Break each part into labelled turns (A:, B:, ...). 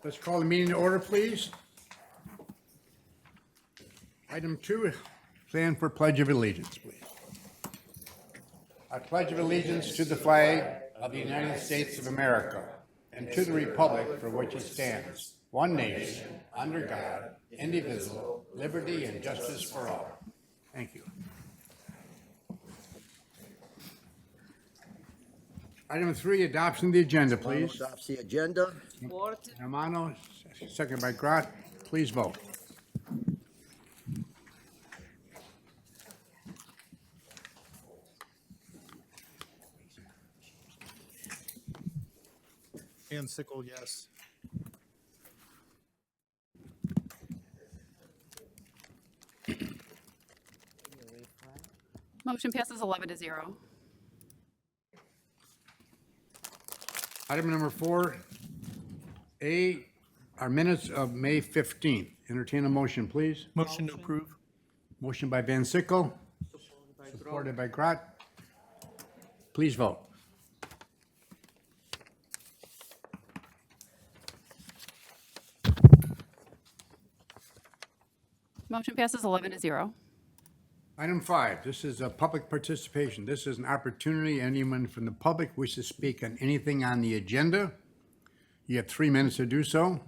A: Let's call the meeting to order, please. Item 2, stand for Pledge of Allegiance, please. I pledge of allegiance to the flag of the United States of America and to the republic for which it stands, one nation, under God, indivisible, liberty and justice for all. Thank you. Item 3, adoption of the agenda, please.
B: Adopts the agenda.
A: Romano, second by Grot. Please vote.
C: And Sickle, yes.
D: Motion passes 11-0.
A: Item number 4A, our minutes of May 15th. Entertain a motion, please.
C: Motion to approve.
A: Motion by Van Sickle, supported by Grot. Please vote.
D: Motion passes 11-0.
A: Item 5, this is a public participation. This is an opportunity. Anyone from the public wishes to speak on anything on the agenda, you have 3 minutes to do so.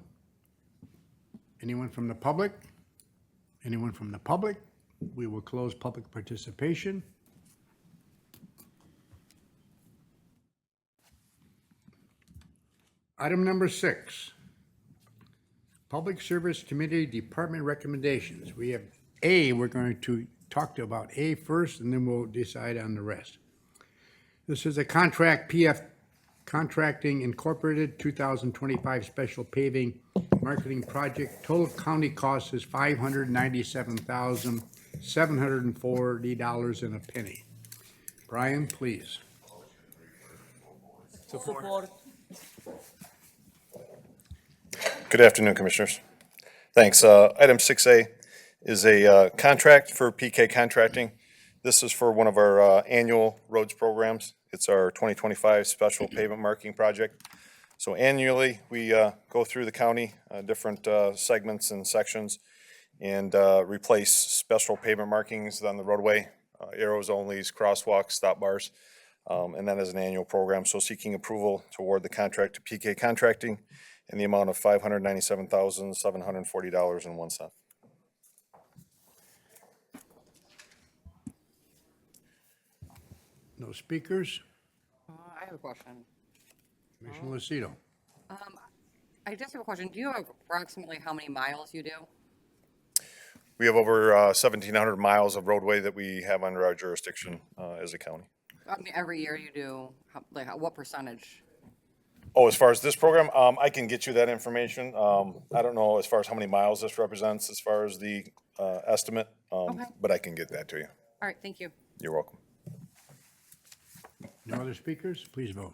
A: Anyone from the public? Anyone from the public? We will close public participation. Item number 6, Public Service Committee Department recommendations. We have A, we're going to talk about A first, and then we'll decide on the rest. This is a contract, PF Contracting Incorporated 2025 Special Paving Marketing Project. Total county cost is $597,740 and a penny. Brian, please.
E: Support.
F: Good afternoon, Commissioners. Thanks. Item 6A is a contract for PK Contracting. This is for one of our annual roads programs. It's our 2025 Special Pavement Marking Project. So annually, we go through the county, different segments and sections, and replace special pavement markings on the roadway, arrows onlys, crosswalks, stop bars, and that is an annual program. So seeking approval to award the contract to PK Contracting in the amount of $597,740.01.
A: No speakers?
E: I have a question.
A: Commissioner Lucido.
E: I just have a question. Do you have approximately how many miles you do?
F: We have over 1,700 miles of roadway that we have under our jurisdiction as a county.
E: I mean, every year you do, what percentage?
F: Oh, as far as this program, I can get you that information. I don't know as far as how many miles this represents as far as the estimate,
E: Okay.
F: but I can get that to you.
E: All right, thank you.
F: You're welcome.
A: No other speakers? Please vote.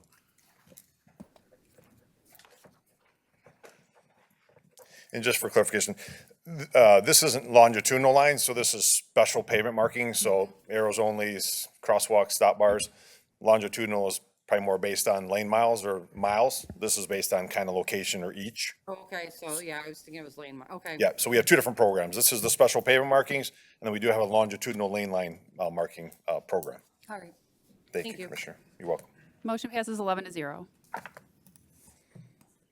F: And just for clarification, this isn't longitudinal lines, so this is special pavement marking, so arrows only, crosswalks, stop bars. Longitudinal is probably more based on lane miles or miles. This is based on kind of location or each.
E: Okay, so yeah, I was thinking it was lane, okay.
F: Yeah, so we have two different programs. This is the special pavement markings, and then we do have a longitudinal lane line marking program.
E: All right.
F: Thank
E: Thank
F: you,
E: you.
F: Commissioner. You're welcome.
D: Motion passes 11-0.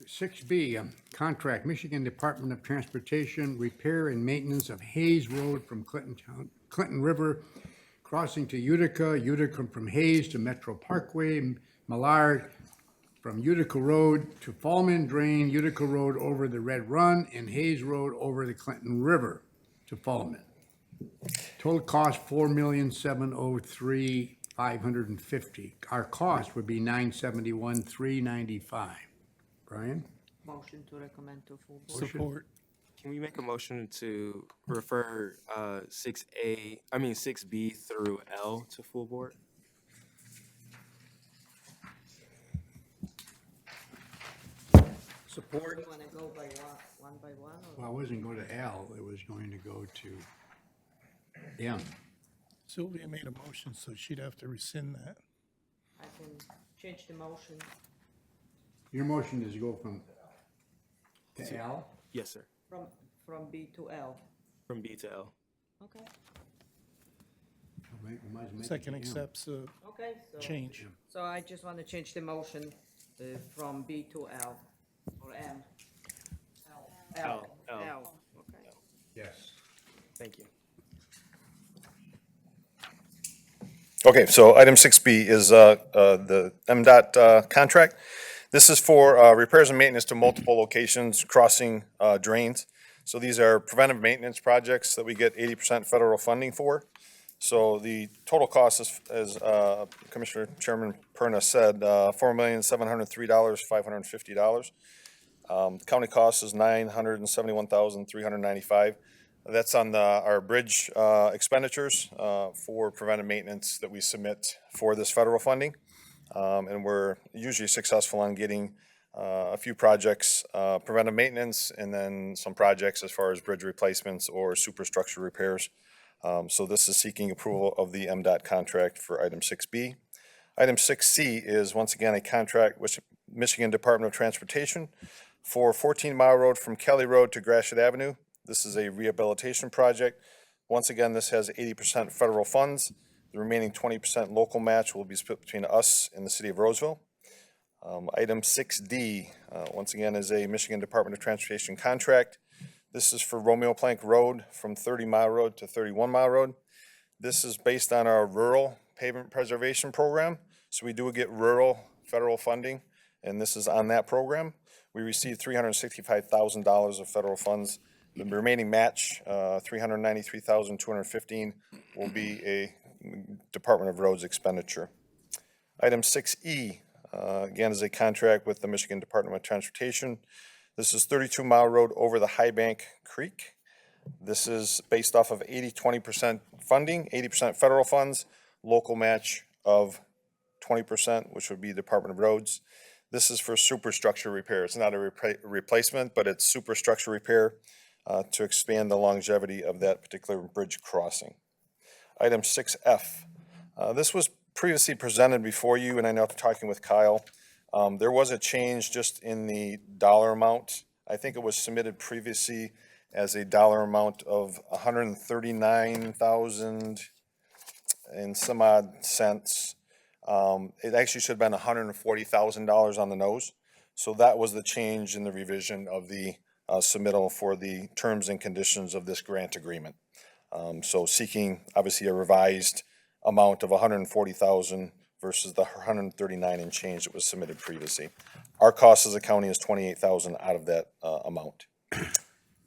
A: 6B, contract, Michigan Department of Transportation, repair and maintenance of Hayes Road from Clinton River crossing to Utica, Utica from Hayes to Metro Parkway, Millar from Utica Road to Faulman Drain, Utica Road over the Red Run, and Hayes Road over the Clinton River to Faulman. Total cost $4,703,550. Our cost would be $971,395. Brian?
G: Motion to recommend to full board.
C: Support.
H: Can we make a motion to refer 6B through L to full board?
C: Support.
G: You wanna go by one by one, or
A: Well, it wasn't going to L, it was going to go to M.
C: Sylvia made a motion, so she'd have to rescind that.
G: I can change the motion?
A: Your motion is to go from To L?
H: Yes, sir.
G: From B to L.
H: From B to L.
G: Okay.
A: We might as well make it
C: Second
A: to M.
C: accepts the
G: Okay, so.
C: change.
G: So I just want to change the motion from B to L, or M.
H: L.
G: L, okay.
A: Yes.
H: Thank you.
F: Okay, so item 6B is the MDOT contract. This is for repairs and maintenance to multiple locations crossing drains. So these are preventive maintenance projects that we get 80% federal funding for. So the total cost is, as Commissioner Chairman Perna said, $4,703,550. County cost is $971,395. That's on our bridge expenditures for preventive maintenance that we submit for this federal funding. And we're usually successful on getting a few projects, preventive maintenance, and then some projects as far as bridge replacements or superstructure repairs. So this is seeking approval of the MDOT contract for item 6B. Item 6C is once again a contract with Michigan Department of Transportation for 14 Mile Road from Kelly Road to Gratiot Avenue. This is a rehabilitation project. Once again, this has 80% federal funds. The remaining 20% local match will be split between us and the city of Roseville. Item 6D, once again, is a Michigan Department of Transportation contract. This is for Romeo Plank Road from 30 Mile Road to 31 Mile Road. This is based on our rural pavement preservation program. So we do get rural federal funding, and this is on that program. We received $365,000 of federal funds. The remaining match, $393,215, will be a Department of Roads expenditure. Item 6E, again, is a contract with the Michigan Department of Transportation. This is 32 Mile Road over the High Bank Creek. This is based off of 80-20% funding, 80% federal funds, local match of 20%, which would be Department of Roads. This is for superstructure repair. It's not a replacement, but it's superstructure repair to expand the longevity of that particular bridge crossing. Item 6F. This was previously presented before you, and I know after talking with Kyle, there was a change just in the dollar amount. I think it was submitted previously as a dollar amount of $139,000 and some odd cents. It actually should have been $140,000 on the nose. So that was the change in the revision of the submittal for the terms and conditions of this grant agreement. So seeking obviously a revised amount of $140,000 versus the $139 and change that was submitted previously. Our cost as a county is $28,000 out of that amount.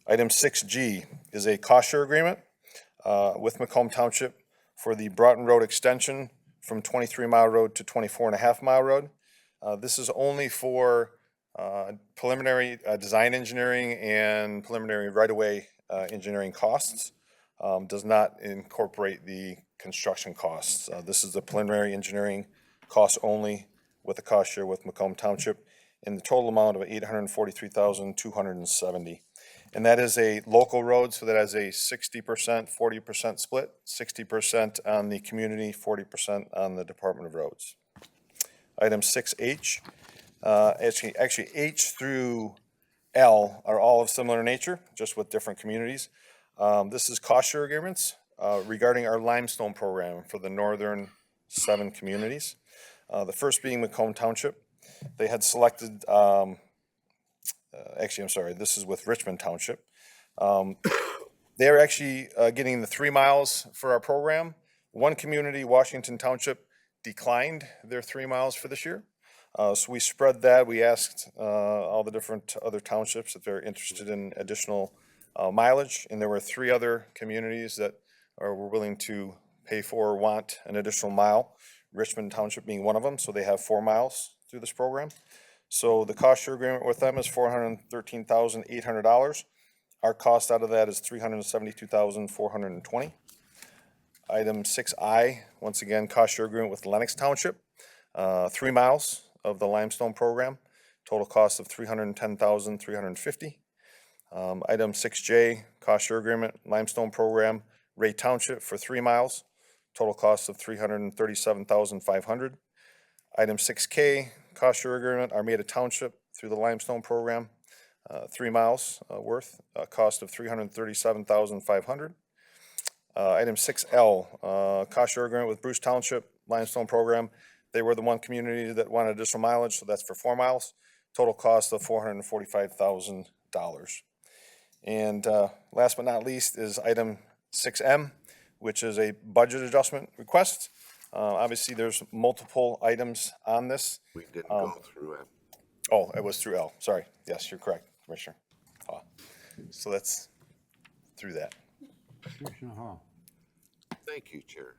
F: Item 6G is a cost share agreement with Macomb Township for the Broughton Road extension from 23 Mile Road to 24.5 Mile Road. This is only for preliminary design engineering and preliminary right-of-way engineering costs. Does not incorporate the construction costs. This is the preliminary engineering costs only with the cost share with Macomb Township in the total amount of $843,270. And that is a local road, so that has a 60%, 40% split, 60% on the community, 40% on the Department of Roads. Item 6H, actually H through L are all of similar nature, just with different communities. This is cost share agreements regarding our limestone program for the northern 7 communities. The first being Macomb Township. They had selected, this is with Richmond Township. They're actually getting the 3 miles for our program. One community, Washington Township, declined their 3 miles for this year. So we spread that. We asked all the different other townships if they're interested in additional mileage, and there were 3 other communities that were willing to pay for or want an additional mile, Richmond Township being one of them, so they have 4 miles through this program. So the cost share agreement with them is $413,800. Our cost out of that is $372,420. Item 6I, once again, cost share agreement with Lenox Township, 3 miles of the limestone program, total cost of $310,350. Item 6J, cost share agreement, limestone program, Ray Township for 3 miles, total cost of $337,500. Item 6K, cost share agreement, Armada Township through the limestone program, 3 miles worth, cost of $337,500. Item 6L, cost share agreement with Bruce Township Limestone Program. They were the one community that wanted additional mileage, so that's for 4 miles. Total cost of $445,000. And last but not least is item 6M, which is a budget adjustment request. Obviously, there's multiple items on this.
B: We didn't go through it.
F: Oh, it was through L, sorry. Yes, you're correct, Commissioner. So that's through that.
A: Commissioner Hall.
B: Thank you, Chair.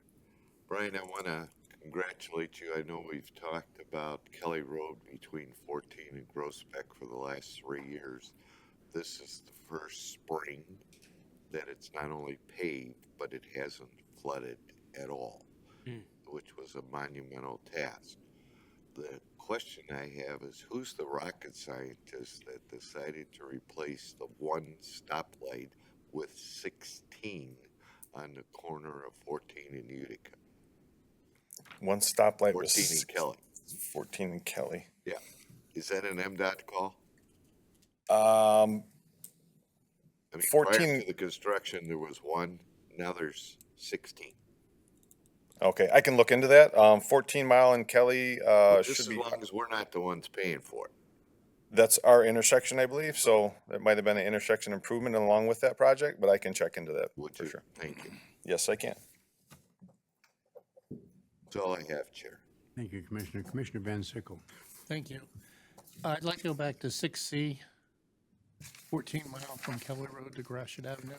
B: Brian, I want to congratulate you. I know we've talked about Kelly Road between 14 and Groesbeck for the last 3 years. This is the first spring that it's not only paved, but it hasn't flooded at all, which was a monumental task. The question I have is, who's the rocket scientist that decided to replace the one stoplight with 16 on the corner of 14 and Utica?
F: One stoplight was
B: 14 and Kelly.
F: 14 and Kelly.
B: Yeah. Is that an MDOT call? I mean,
F: 14
B: prior to the construction, there was one, now there's 16.
F: Okay, I can look into that. 14 Mile and Kelly
B: Just
F: should
B: as
F: be,
B: long as we're not the ones paying for it.
F: that's our intersection, I believe, so there might have been an intersection improvement along with that project, but I can check into that
B: Would
F: for
B: you?
F: sure.
B: Thank you.
F: Yes, I can.
B: That's all I have, Chair.
A: Thank you, Commissioner. Commissioner Van Sickle.
C: Thank you. I'd like to go back to 6C, 14 mile from Kelly Road to Gratiot Avenue.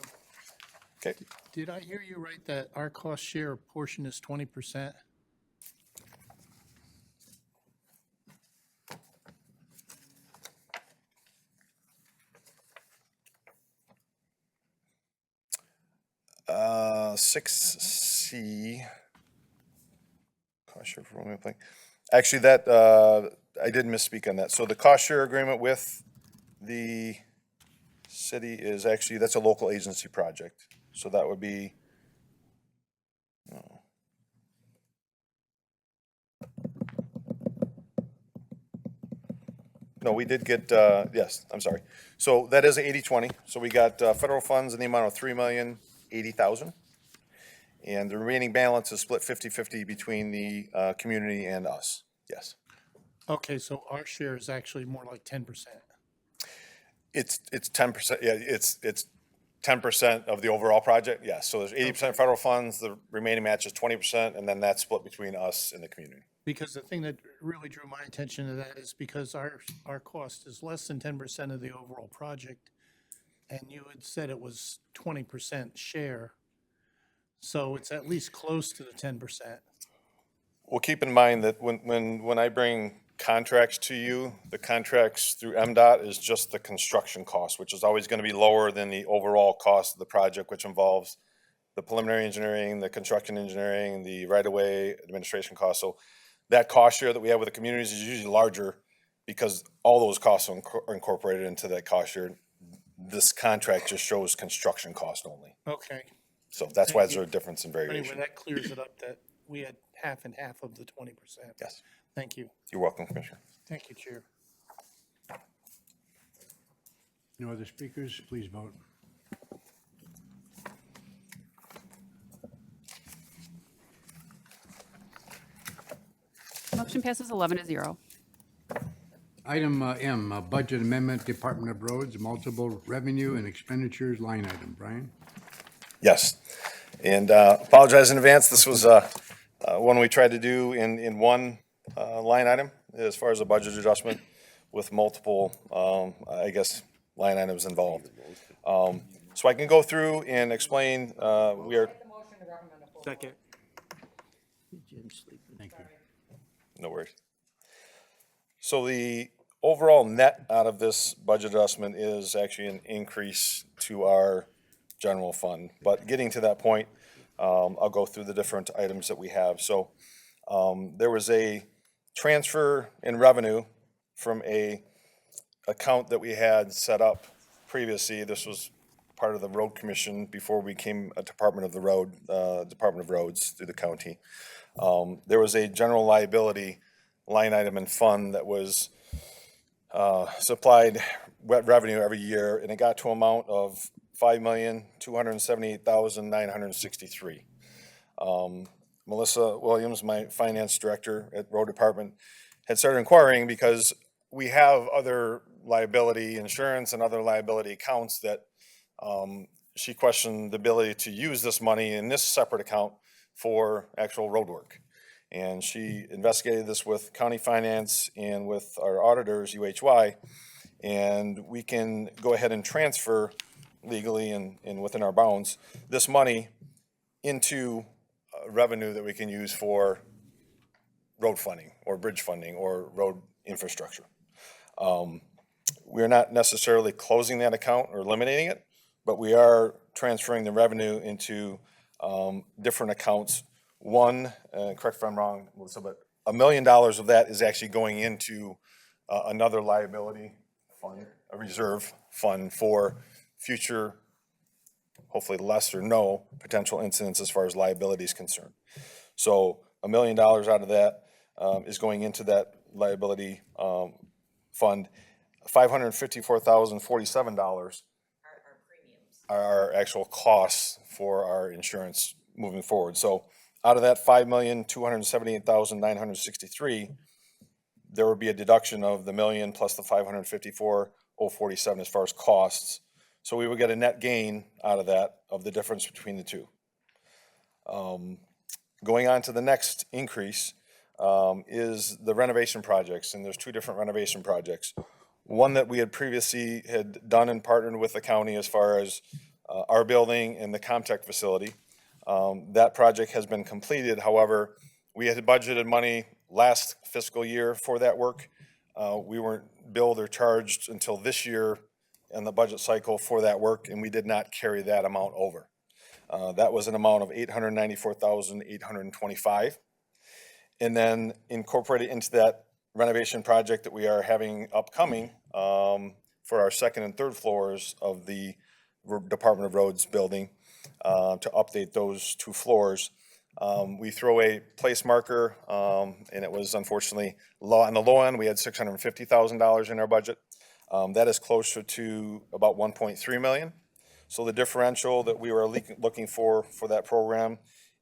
F: Okay,
C: Did I hear you right that our cost share portion is 20%?
F: uh, 6C. Cost share for roaming thing. Actually, that, I did misspeak on that. So the cost share agreement with the city is actually, that's a local agency project. So that would be, no, we did get, yes, I'm sorry. So that is 80-20. So we got federal funds in the amount of $3,080,000. And the remaining balance is split 50-50 between the community and us. Yes.
C: Okay, so our share is actually more like 10%.
F: It's 10%, yeah, it's 10% of the overall project, yes. So there's 80% federal funds, the remaining match is 20%, and then that's split between us and the community.
C: Because the thing that really drew my attention to that is because our cost is less than 10% of the overall project. And you had said it was 20% share. So it's at least close to the 10%.
F: Well, keep in mind that when I bring contracts to you, the contracts through MDOT is just the construction cost, which is always going to be lower than the overall cost of the project, which involves the preliminary engineering, the construction engineering, the right-of-way administration costs. So that cost share that we have with the communities is usually larger because all those costs are incorporated into that cost share. This contract just shows construction cost only.
C: Okay.
F: So that's why
C: Thank
F: there's
C: you.
F: a difference in
C: Anyway,
F: variation.
C: that clears it up that we had half and half of the 20%.
F: Yes,
C: Thank you.
F: you're welcome, Commissioner.
C: Thank you, Chair.
A: No other speakers? Please vote.
D: Motion passes 11-0.
A: Item M, Budget Amendment, Department of Roads, multiple revenue and expenditures line item. Brian?
F: Yes, and apologize in advance. This was one we tried to do in one line item as far as a budget adjustment with multiple, I guess, line items involved. So I can go through and explain, we are,
H: Second.
A: Thank you.
F: no worries. So the overall net out of this budget adjustment is actually an increase to our general fund. But getting to that point, I'll go through the different items that we have. So there was a transfer in revenue from a account that we had set up previously. This was part of the road commission before we became a Department of Roads through the county. There was a general liability line item and fund that was supplied wet revenue every year, and it got to an amount of $5,278,963. Melissa Williams, my finance director at Road Department, had started inquiring because we have other liability insurance and other liability accounts that she questioned the ability to use this money in this separate account for actual road work. And she investigated this with county finance and with our auditors, UHY, and we can go ahead and transfer legally and within our bounds this money into revenue that we can use for road funding or bridge funding or road infrastructure. We're not necessarily closing that account or eliminating it, but we are transferring the revenue into different accounts. One, correct if I'm wrong, Melissa, but $1 million of that is actually going into another liability fund, a reserve fund for future, hopefully less or no potential incidents as far as liability is concerned. So $1 million out of that is going into that liability fund. $554,047 are our actual costs for our insurance moving forward. So out of that $5,278,963, there would be a deduction of the million plus the $554,047 as far as costs. So we would get a net gain out of that, of the difference between the two. Going on to the next increase is the renovation projects, and there's two different renovation projects. One that we had previously had done and partnered with the county as far as our building and the Comtech facility. That project has been completed. However, we had budgeted money last fiscal year for that work. We weren't billed or charged until this year in the budget cycle for that work, and we did not carry that amount over. That was an amount of $894,825. And then incorporated into that renovation project that we are having upcoming for our second and third floors of the Department of Roads building to update those two floors. We throw a place marker, and it was unfortunately low on the low end. We had $650,000 in our budget. That is closer to about 1.3 million. So the differential that we were looking for that program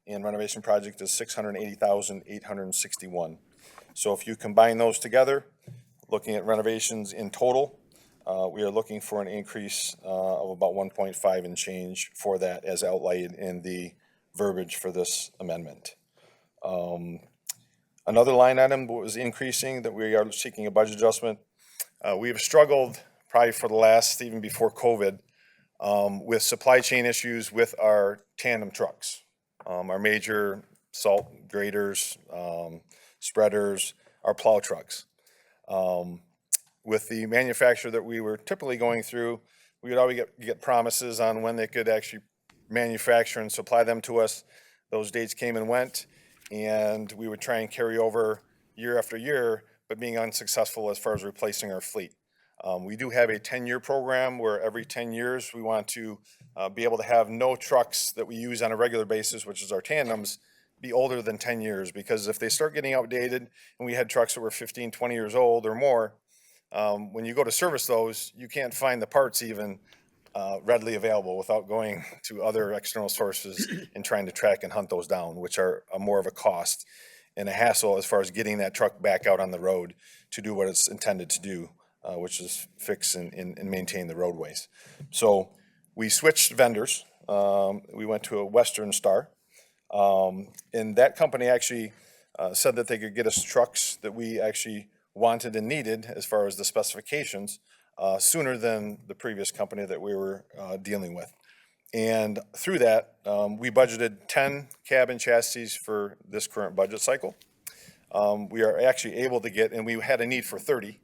F: and renovation project is $680,861. So if you combine those together, looking at renovations in total, we are looking for an increase of about 1.5 and change for that as outlined in the verbiage for this amendment. Another line item that was increasing that we are seeking a budget adjustment. We have struggled probably for the last, even before COVID, with supply chain issues with our tandem trucks, our major salt graders, spreaders, our plow trucks. With the manufacturer that we were typically going through, we would always get promises on when they could actually manufacture and supply them to us. Those dates came and went, and we would try and carry over year after year, but being unsuccessful as far as replacing our fleet. We do have a 10-year program where every 10 years we want to be able to have no trucks that we use on a regular basis, which is our tandems, be older than 10 years, because if they start getting outdated, and we had trucks that were 15, 20 years old or more, when you go to service those, you can't find the parts even readily available without going to other external sources and trying to track and hunt those down, which are more of a cost and a hassle as far as getting that truck back out on the road to do what it's intended to do, which is fix and maintain the roadways. So we switched vendors. We went to a Western Star. And that company actually said that they could get us trucks that we actually wanted and needed as far as the specifications sooner than the previous company that we were dealing with. And through that, we budgeted 10 cab and chassis for this current budget cycle. We are actually able to get, and we had a need for 30,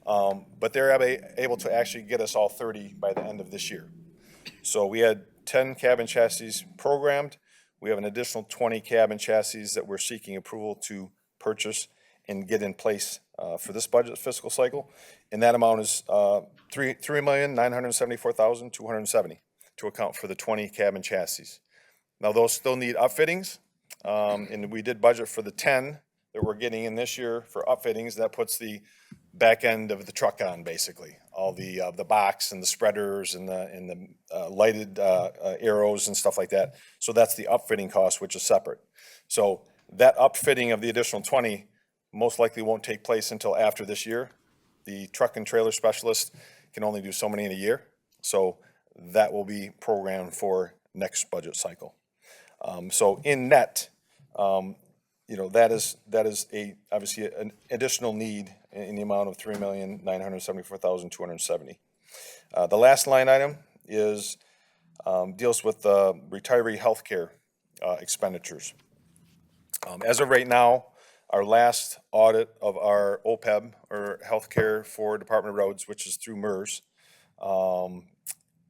F: but they're able to actually get us all 30 by the end of this year. So we had 10 cab and chassis programmed. We have an additional 20 cab and chassis that we're seeking approval to purchase and get in place for this budget fiscal cycle. And that amount is $3,974,270 to account for the 20 cab and chassis. Now those still need upfittings, and we did budget for the 10 that we're getting in this year for upfittings. That puts the back end of the truck on, basically. All the box and the spreaders and the lighted arrows and stuff like that. So that's the upfitting cost, which is separate. So that upfitting of the additional 20 most likely won't take place until after this year. The truck and trailer specialist can only do so many in a year. So that will be programmed for next budget cycle. So in net, that is obviously an additional need in the amount of $3,974,270. The last line item is deals with retiree healthcare expenditures. As of right now, our last audit of our OPEB, or healthcare for Department of Roads, which is through MERS,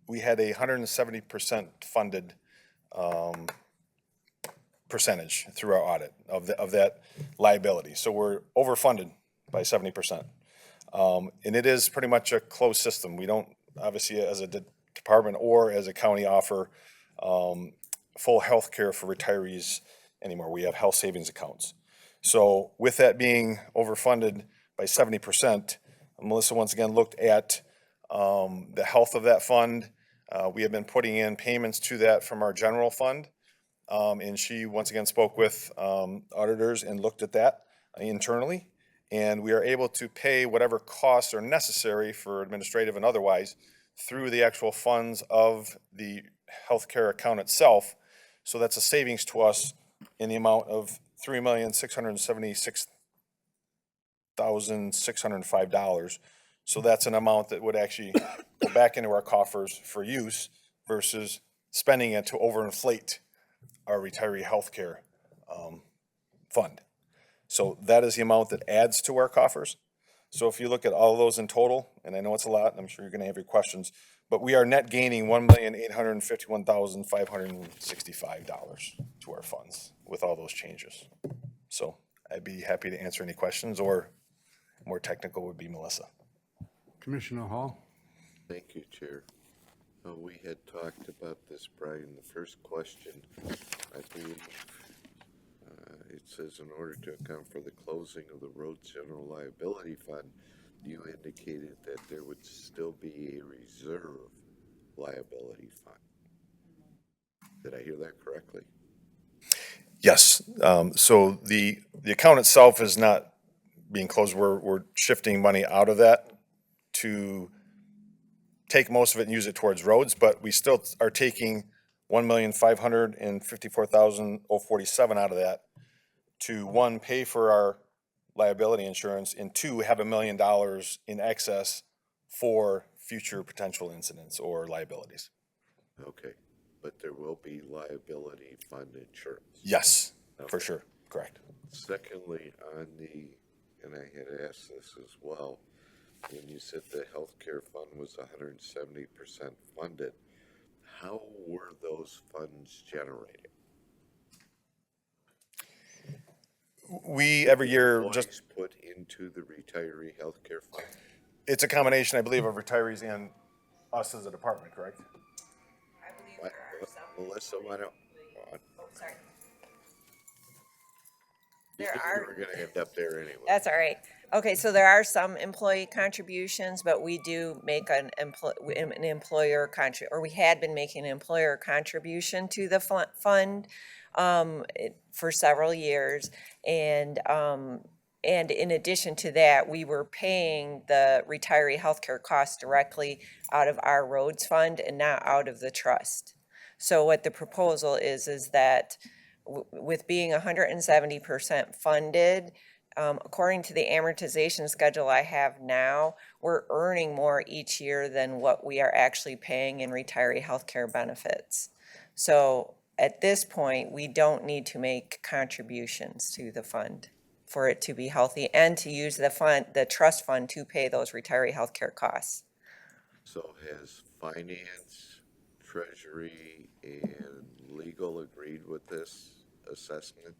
F: we had a 170% funded percentage through our audit of that liability. So we're overfunded by 70%. And it is pretty much a closed system. We don't, obviously, as a department or as a county, offer full health care for retirees anymore. We have health savings accounts. So with that being overfunded by 70%, Melissa once again looked at the health of that fund. We have been putting in payments to that from our general fund. And she once again spoke with auditors and looked at that internally. And we are able to pay whatever costs are necessary for administrative and otherwise through the actual funds of the healthcare account itself. So that's a savings to us in the amount of $3,676,605. So that's an amount that would actually go back into our coffers for use versus spending it to overinflate our retiree healthcare fund. So that is the amount that adds to our coffers. So if you look at all of those in total, and I know it's a lot, and I'm sure you're going to have your questions, but we are net gaining $1,851,565 to our funds with all those changes. So I'd be happy to answer any questions, or more technical would be Melissa.
A: Commissioner Hall?
B: Thank you, Chair. We had talked about this, Brian. The first question, I believe, it says in order to account for the closing of the Road General Liability Fund, you indicated that there would still be a reserve liability fund. Did I hear that correctly?
F: Yes. So the account itself is not being closed. We're shifting money out of that to take most of it and use it towards roads, but we still are taking $1,554,047 out of that to, one, pay for our liability insurance, and two, have $1 million in excess for future potential incidents or liabilities.
B: Okay, but there will be liability fund insurance.
F: Yes, for
B: Okay.
F: sure, correct.
B: Secondly, and I had asked this as well, when you said the healthcare fund was 170% funded, how were those funds generated?
F: We, every year, just,
B: Employees put into the retiree healthcare fund?
F: it's a combination, I believe, of retirees and us as a department, correct?
B: What- Melissa, why don't,
I: Sorry.
B: you
I: There
B: knew
I: are-
B: we were gonna end up there anyway.
I: That's all right. Okay, so there are some employee contributions, but we do make an employer or we had been making an employer contribution to the fund for several years. And in addition to that, we were paying the retiree healthcare costs directly out of our roads fund and not out of the trust. So what the proposal is that with being 170% funded, according to the amortization schedule I have now, we're earning more each year than what we are actually paying in retiree healthcare benefits. So at this point, we don't need to make contributions to the fund for it to be healthy and to use the trust fund to pay those retiree healthcare costs.
B: So has finance, treasury, and legal agreed with this assessment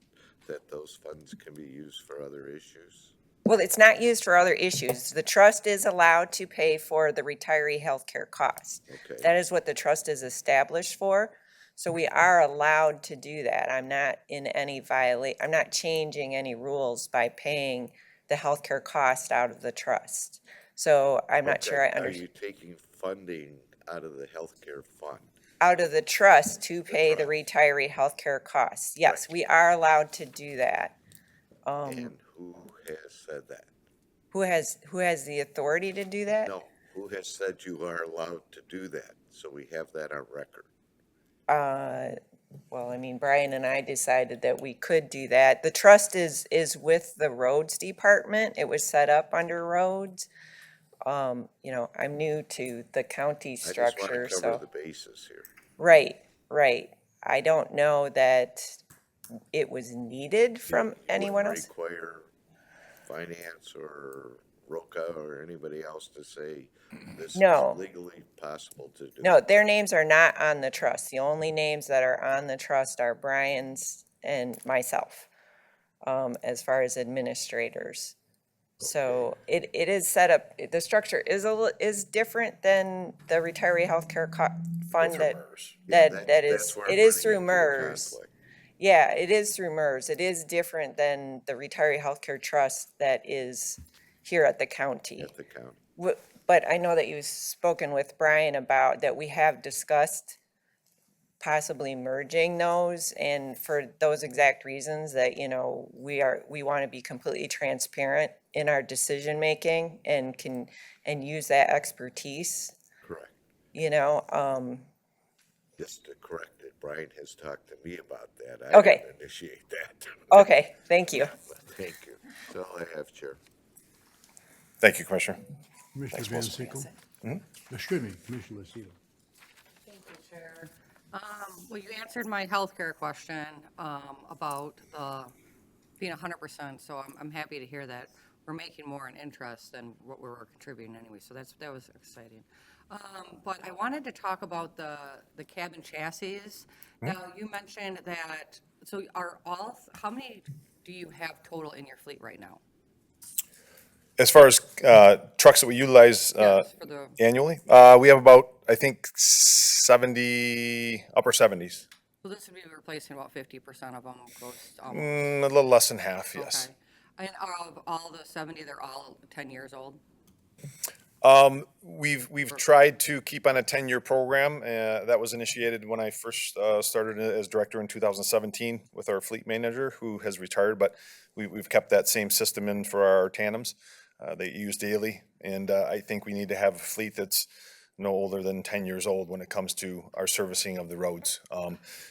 B: that those funds can be used for other issues?
I: Well, it's not used for other issues. The trust is allowed to pay for the retiree healthcare costs.
B: Okay.
I: That is what the trust is established for. So we are allowed to do that. I'm not in any I'm not changing any rules by paying the healthcare cost out of the trust. So I'm not sure I
B: Okay, Are
I: understand.
B: you taking funding out of the healthcare fund?
I: Out of the trust to pay the
B: trust.
I: retiree healthcare costs. Yes, we are allowed to do that.
B: And who has said that?
I: Who has the authority to do that?
B: No, who has said you are allowed to do that? So we have that on record.
I: Well, I mean, Brian and I decided that we could do that. The trust is with the roads department. It was set up under roads. You know, I'm new to the county
B: I just
I: structure,
B: want to cover
I: so.
B: the bases here.
I: Right. I don't know that it was needed from
B: You
I: anyone
B: wouldn't
I: else.
B: require finance or Roca or anybody else to say this
I: No.
B: is legally possible to do.
I: No, their names are not on the trust. The only names that are on the trust are Brian's and myself, as far as administrators. So it is set up, the structure is different than the retiree healthcare fund
F: Through
I: that,
F: MERS.
B: Yeah,
I: that is,
B: that's where I'm
I: it is
B: running
I: through
B: into the
I: MERS.
B: conflict
I: Yeah, it is through MERS. It is different than the retiree healthcare trust that is here at the county.
B: At the county.
I: But I know that you've spoken with Brian about that we have discussed possibly merging those, and for those exact reasons that, you know, we want to be completely transparent in our decision-making and use that expertise,
B: Correct.
I: you know,
B: Just to correct it, Brian has talked to me about that. I
I: Okay.
B: didn't initiate that.
I: okay, thank you.
B: But thank you. That's all I have, Chair.
F: Thank you, Commissioner.
A: Commissioner Van Sickle? Excuse me, Commissioner Lucido.
E: Thank you, Chair. Well, you answered my healthcare question about being 100%, so I'm happy to hear that we're making more in interest than what we were contributing anyway, so that was exciting. But I wanted to talk about the cabin chassis. Now, you mentioned that, so how many do you have total in your fleet right now?
F: As far as trucks that we utilize
E: Yes, for the,
F: annually, we have about, I think, 70, upper 70s.
E: so this would be replacing about 50% of them, close to almost.
F: A little less than half, yes.
E: Okay. And of all the 70, they're all 10 years old?
F: We've tried to keep on a 10-year program. That was initiated when I first started as director in 2017 with our fleet manager, who has retired, but we've kept that same system in for our tandems. They use daily, and I think we need to have a fleet that's no older than 10 years old when it comes to our servicing of the roads.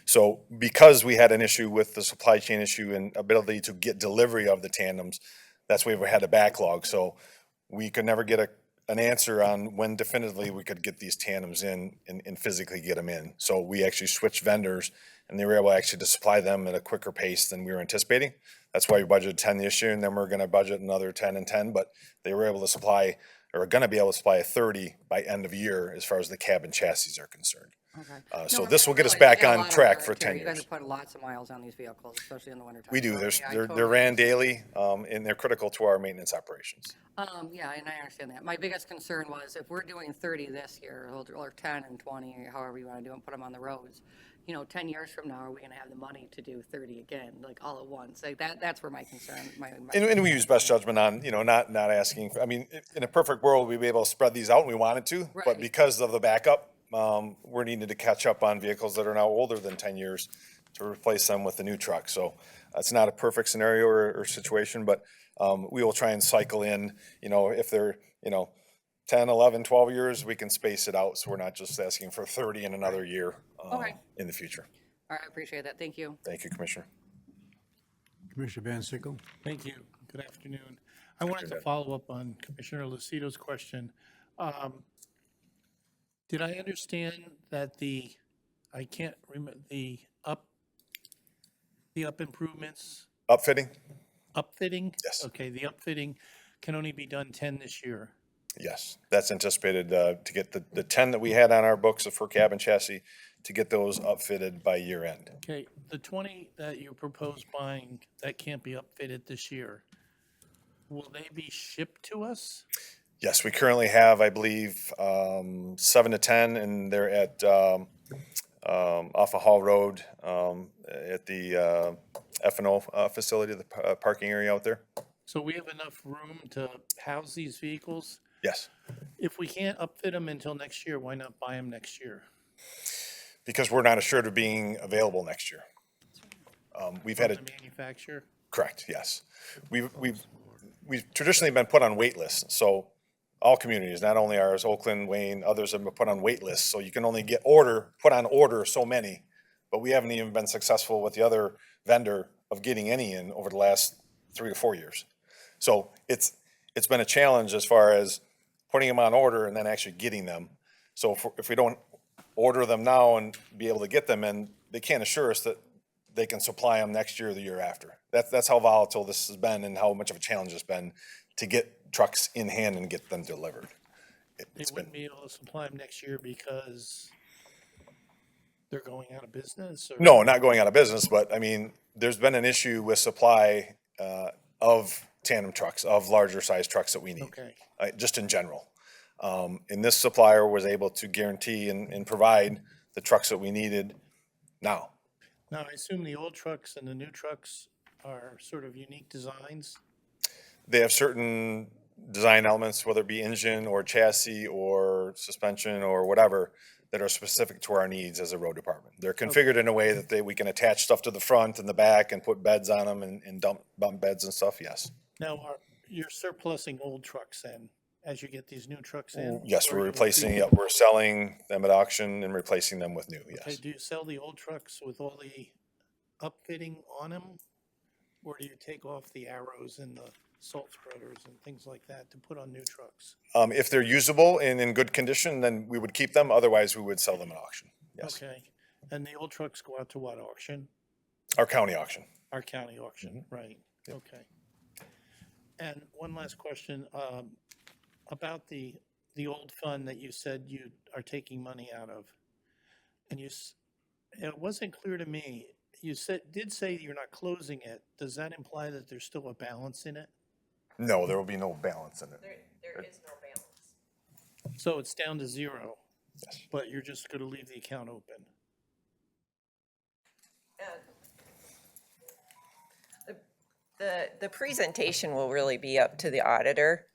F: So because we had an issue with the supply chain issue and ability to get delivery of the tandems, that's why we had a backlog. So we could never get an answer on when definitively we could get these tandems in and physically get them in. So we actually switched vendors, and they were able actually to supply them at a quicker pace than we were anticipating. That's why we budgeted 10 this year, and then we're gonna budget another 10 and 10, but they were able to supply, or are gonna be able to supply a 30 by end of year as far as the cabin chassis are concerned.
E: Okay.
F: So
E: No,
F: this will get us
E: really,
F: back
E: you got a
F: on
E: lot of
F: track
E: wear
F: for
E: and tear.
F: 10
E: You guys
F: years.
E: have put lots of miles on these vehicles, especially in the wintertime.
F: We do,
E: So, I
F: they're
E: totally
F: ran
E: understand.
F: daily, and they're critical to our maintenance operations.
E: Yeah, and I understand that. My biggest concern was if we're doing 30 this year, or 10 and 20, or however you want to do it, and put them on the roads, 10 years from now, are we going to have the money to do 30 again, like all at once? Like that's where my concern,
F: And we use best judgment on, not asking, in a perfect world, we'd be able to spread these out and we wanted to, but
E: Right.
F: because of the backup, we're needing to catch up on vehicles that are now older than 10 years to replace them with the new truck. So it's not a perfect scenario or situation, but we will try and cycle in, if they're, 10, 11, 12 years, we can space it out, so we're not just asking for 30 in another year
E: Okay.
F: in the future.
E: All right, I appreciate that. Thank you.
F: Thank you, Commissioner.
A: Commissioner Van Sickle?
C: Thank you. Good afternoon. I wanted to follow up on Commissioner Lucido's question. Did I understand that I can't remember, the up improvements,
F: Upfitting?
C: upfitting?
F: Yes.
C: Okay, the upfitting can only be done 10 this year.
F: Yes, that's anticipated to get the 10 that we had on our books for cabin chassis, to get those upfitted by year end.
C: Okay, the 20 that you propose buying that can't be upfitted this year, will they be shipped to us?
F: Yes, we currently have, I believe, 7 to 10, and they're at off of Hall Road at the F&O facility, the parking area out there.
C: So we have enough room to house these vehicles?
F: Yes,
C: If we can't upfit them until next year, why not buy them next year?
F: because we're not assured of being available next year. We've had
C: From
F: a,
C: the manufacturer?
F: correct, yes. We've traditionally been put on wait lists, so all communities, not only ours, Oakland, Wayne, others have been put on wait lists, so you can only put on order so many, but we haven't even been successful with the other vendor of getting any in over the last 3 or 4 years. So it's been a challenge as far as putting them on order and then actually getting them. So if we don't order them now and be able to get them in, they can't assure us that they can supply them next year or the year after. That's how volatile this has been and how much of a challenge it's been to get trucks in hand and get them delivered.
C: They
F: It's been,
C: wouldn't be able to supply them next year because they're going out of business or?
F: no, not going out of business, but I mean, there's been an issue with supply of tandem trucks, of larger size trucks that we need.
C: Okay.
F: Just in general. And this supplier was able to guarantee and provide the trucks that we needed now.
C: Now, I assume the old trucks and the new trucks are sort of unique designs?
F: They have certain design elements, whether it be engine or chassis or suspension or whatever, that are specific to our needs as a road department. They're configured in a way that we can attach stuff to the front and the back and put beds on them and bump beds and stuff, yes.
C: Now, you're surplusing old trucks then, as you get these new trucks in?
F: Yes,
C: Or
F: we're
C: you
F: replacing,
C: keep-
F: we're selling them at auction and replacing them with new,
C: Okay,
F: yes.
C: do you sell the old trucks with all the upfitting on them? Or do you take off the arrows and the salt spreaders and things like that to put on new trucks?
F: If they're usable and in good condition, then we would keep them, otherwise we would sell them at auction, yes.
C: Okay, and the old trucks go out to what auction?
F: Our county auction.
C: Our county auction, right, okay. And one last question, about the old fund that you said you are taking money out of. And it wasn't clear to me, you did say you're not closing it. Does that imply that there's still a balance in it?
F: No, there will be no balance in it.
I: There is no balance.
C: So it's down to zero,
F: Yes.
C: but you're just gonna leave the account open?
I: The presentation will really be up to the auditor.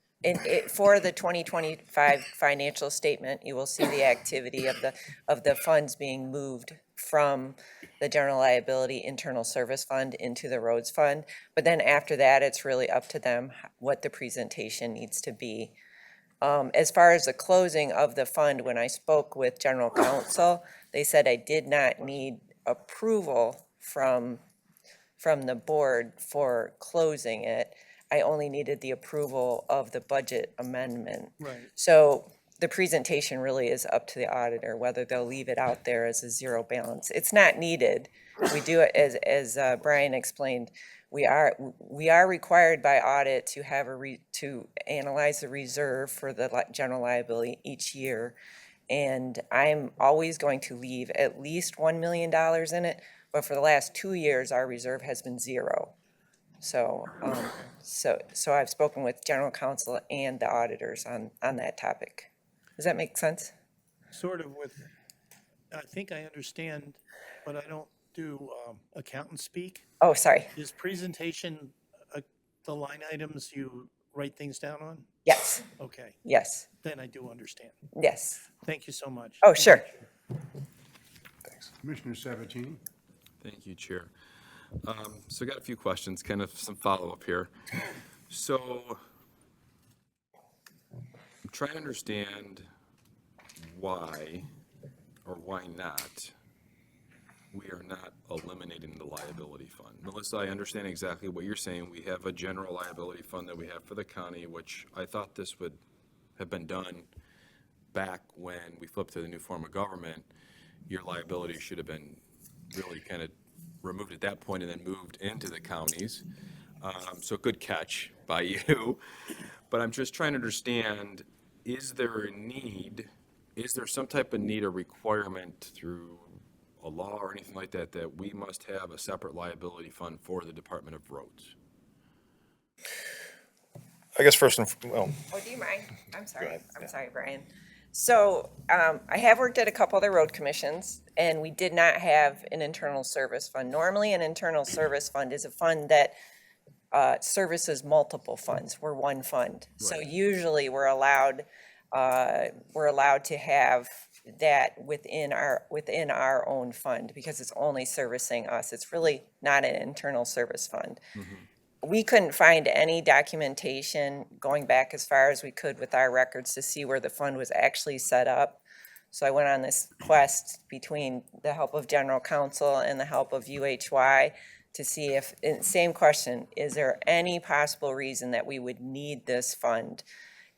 I: For the 2025 financial statement, you will see the activity of the funds being moved from the general liability internal service fund into the roads fund. But then after that, it's really up to them what the presentation needs to be. As far as the closing of the fund, when I spoke with general counsel, they said I did not need approval from the board for closing it. I only needed the approval of the budget amendment.
C: Right.
I: So the presentation really is up to the auditor, whether they'll leave it out there as a zero balance. It's not needed. We do it, as Brian explained, we are required by audit to have to analyze the reserve for the general liability each year. And I'm always going to leave at least $1 million in it, but for the last 2 years, our reserve has been zero. So, so I've spoken with general counsel and the auditors on that topic. Does that make sense?
C: Sort of I think I understand, but I don't do accountant speak.
I: Oh, sorry.
C: Is presentation the line items you write things down on?
I: Yes,
C: Okay,
I: yes,
C: then I do understand.
I: yes.
C: Thank you so much.
I: Oh, sure.
A: Commissioner Sabatini?
J: Thank you, Chair. So I got a few questions, kind of some follow-up here. So I'm trying to understand why or why not we are not eliminating the liability fund. Melissa, I understand exactly what you're saying. We have a general liability fund that we have for the county, which I thought this would have been done back when we flipped to the new form of government. Your liability should have been really kind of removed at that point and then moved into the counties. So good catch by you. But I'm just trying to understand, is there some type of need or requirement through a law or anything like that, that we must have a separate liability fund for the Department of Roads?
F: I guess first and, well,
I: Oh, do you mind? I'm sorry.
F: ahead,
I: I'm
F: yeah.
I: sorry, Brian. So I have worked at a couple of the road commissions, and we did not have an internal service fund. Normally, an internal service fund is a fund that services multiple funds. We're one fund. So usually we're allowed to have that within our own fund because it's only servicing us. It's really not an internal service fund. We couldn't find any documentation going back as far as we could with our records to see where the fund was actually set up. So I went on this quest between the help of general counsel and the help of UHY to see if, same question, is there any possible reason that we would need this fund?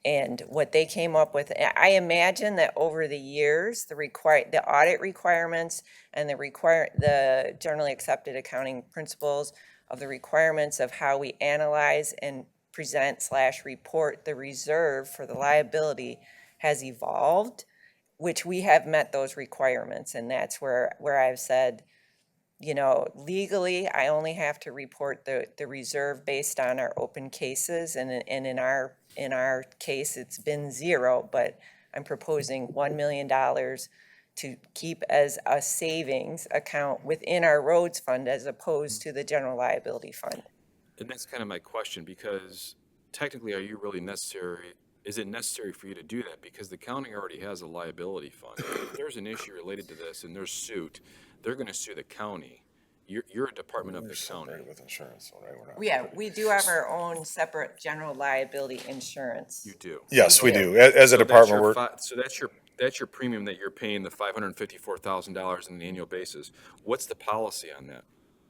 I: And what they came up with, I imagine that over the years, the audit requirements and the generally accepted accounting principles of the requirements of how we analyze and present/report the reserve for the liability has evolved, which we have met those requirements. And that's where I've said, legally, I only have to report the reserve based on our open cases. And in our case, it's been 0, but I'm proposing $1 million to keep as a savings account within our roads fund as opposed to the general liability fund.
J: And that's kind of my question, because technically, is it necessary for you to do that? Because the county already has a liability fund. If there's an issue related to this and there's suit, they're going to sue the county. You're a department of the county.
F: With insurance, right? We're not-
I: Yeah, we do have our own separate general liability insurance.
J: You do.
F: Yes, we do. As a department, we're,
J: So that's your premium that you're paying, the $554,000 on an annual basis. What's the policy on that?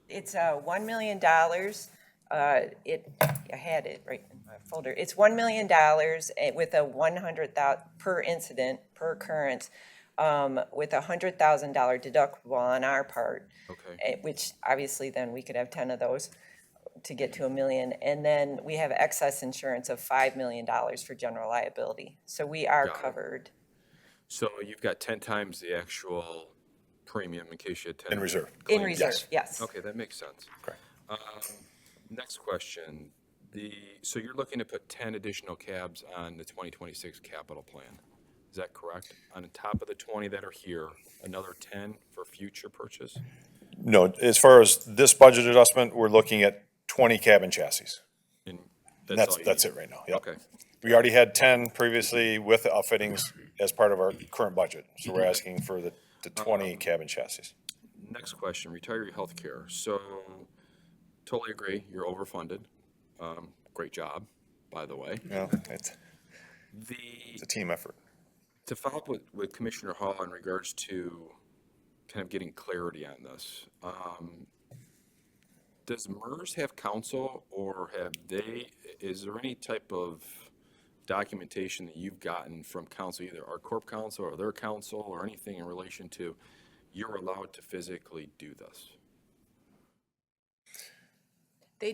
I: It's $1 million. I had it right in my folder. It's $1 million with a 100,000 per incident, per occurrence, with a $100,000 deductible on our part.
J: Okay.
I: Which obviously then we could have 10 of those to get to $1 million. And then we have excess insurance of $5 million for general liability. So we are
J: Got it.
I: covered.
J: So you've got 10 times the actual premium in case you had 10.
F: in reserve.
I: In
J: claims.
I: reserve, yes.
J: Okay, that makes sense.
F: Correct.
J: Next question. So you're looking to put 10 additional cabs on the 2026 capital plan. Is that correct? On top of the 20 that are here, another 10 for future purchase?
F: No, as far as this budget adjustment, we're looking at 20 cabin chassis.
J: And
F: And
J: that's all you
F: that's
J: need?
F: it right now. Yep.
J: Okay.
F: We already had 10 previously with the outfittings as part of our current budget. So we're asking for the 20 cabin chassis.
J: Next question, retiree healthcare. So totally agree, you're overfunded. Great job, by the way.
F: Yeah, it's a team effort.
J: To follow up with Commissioner Hall in regards to kind of getting clarity on this, does MERS have counsel, or is there any type of documentation that you've gotten from counsel, either our corp counsel or their counsel, or anything in relation to you're allowed to physically do this?
I: They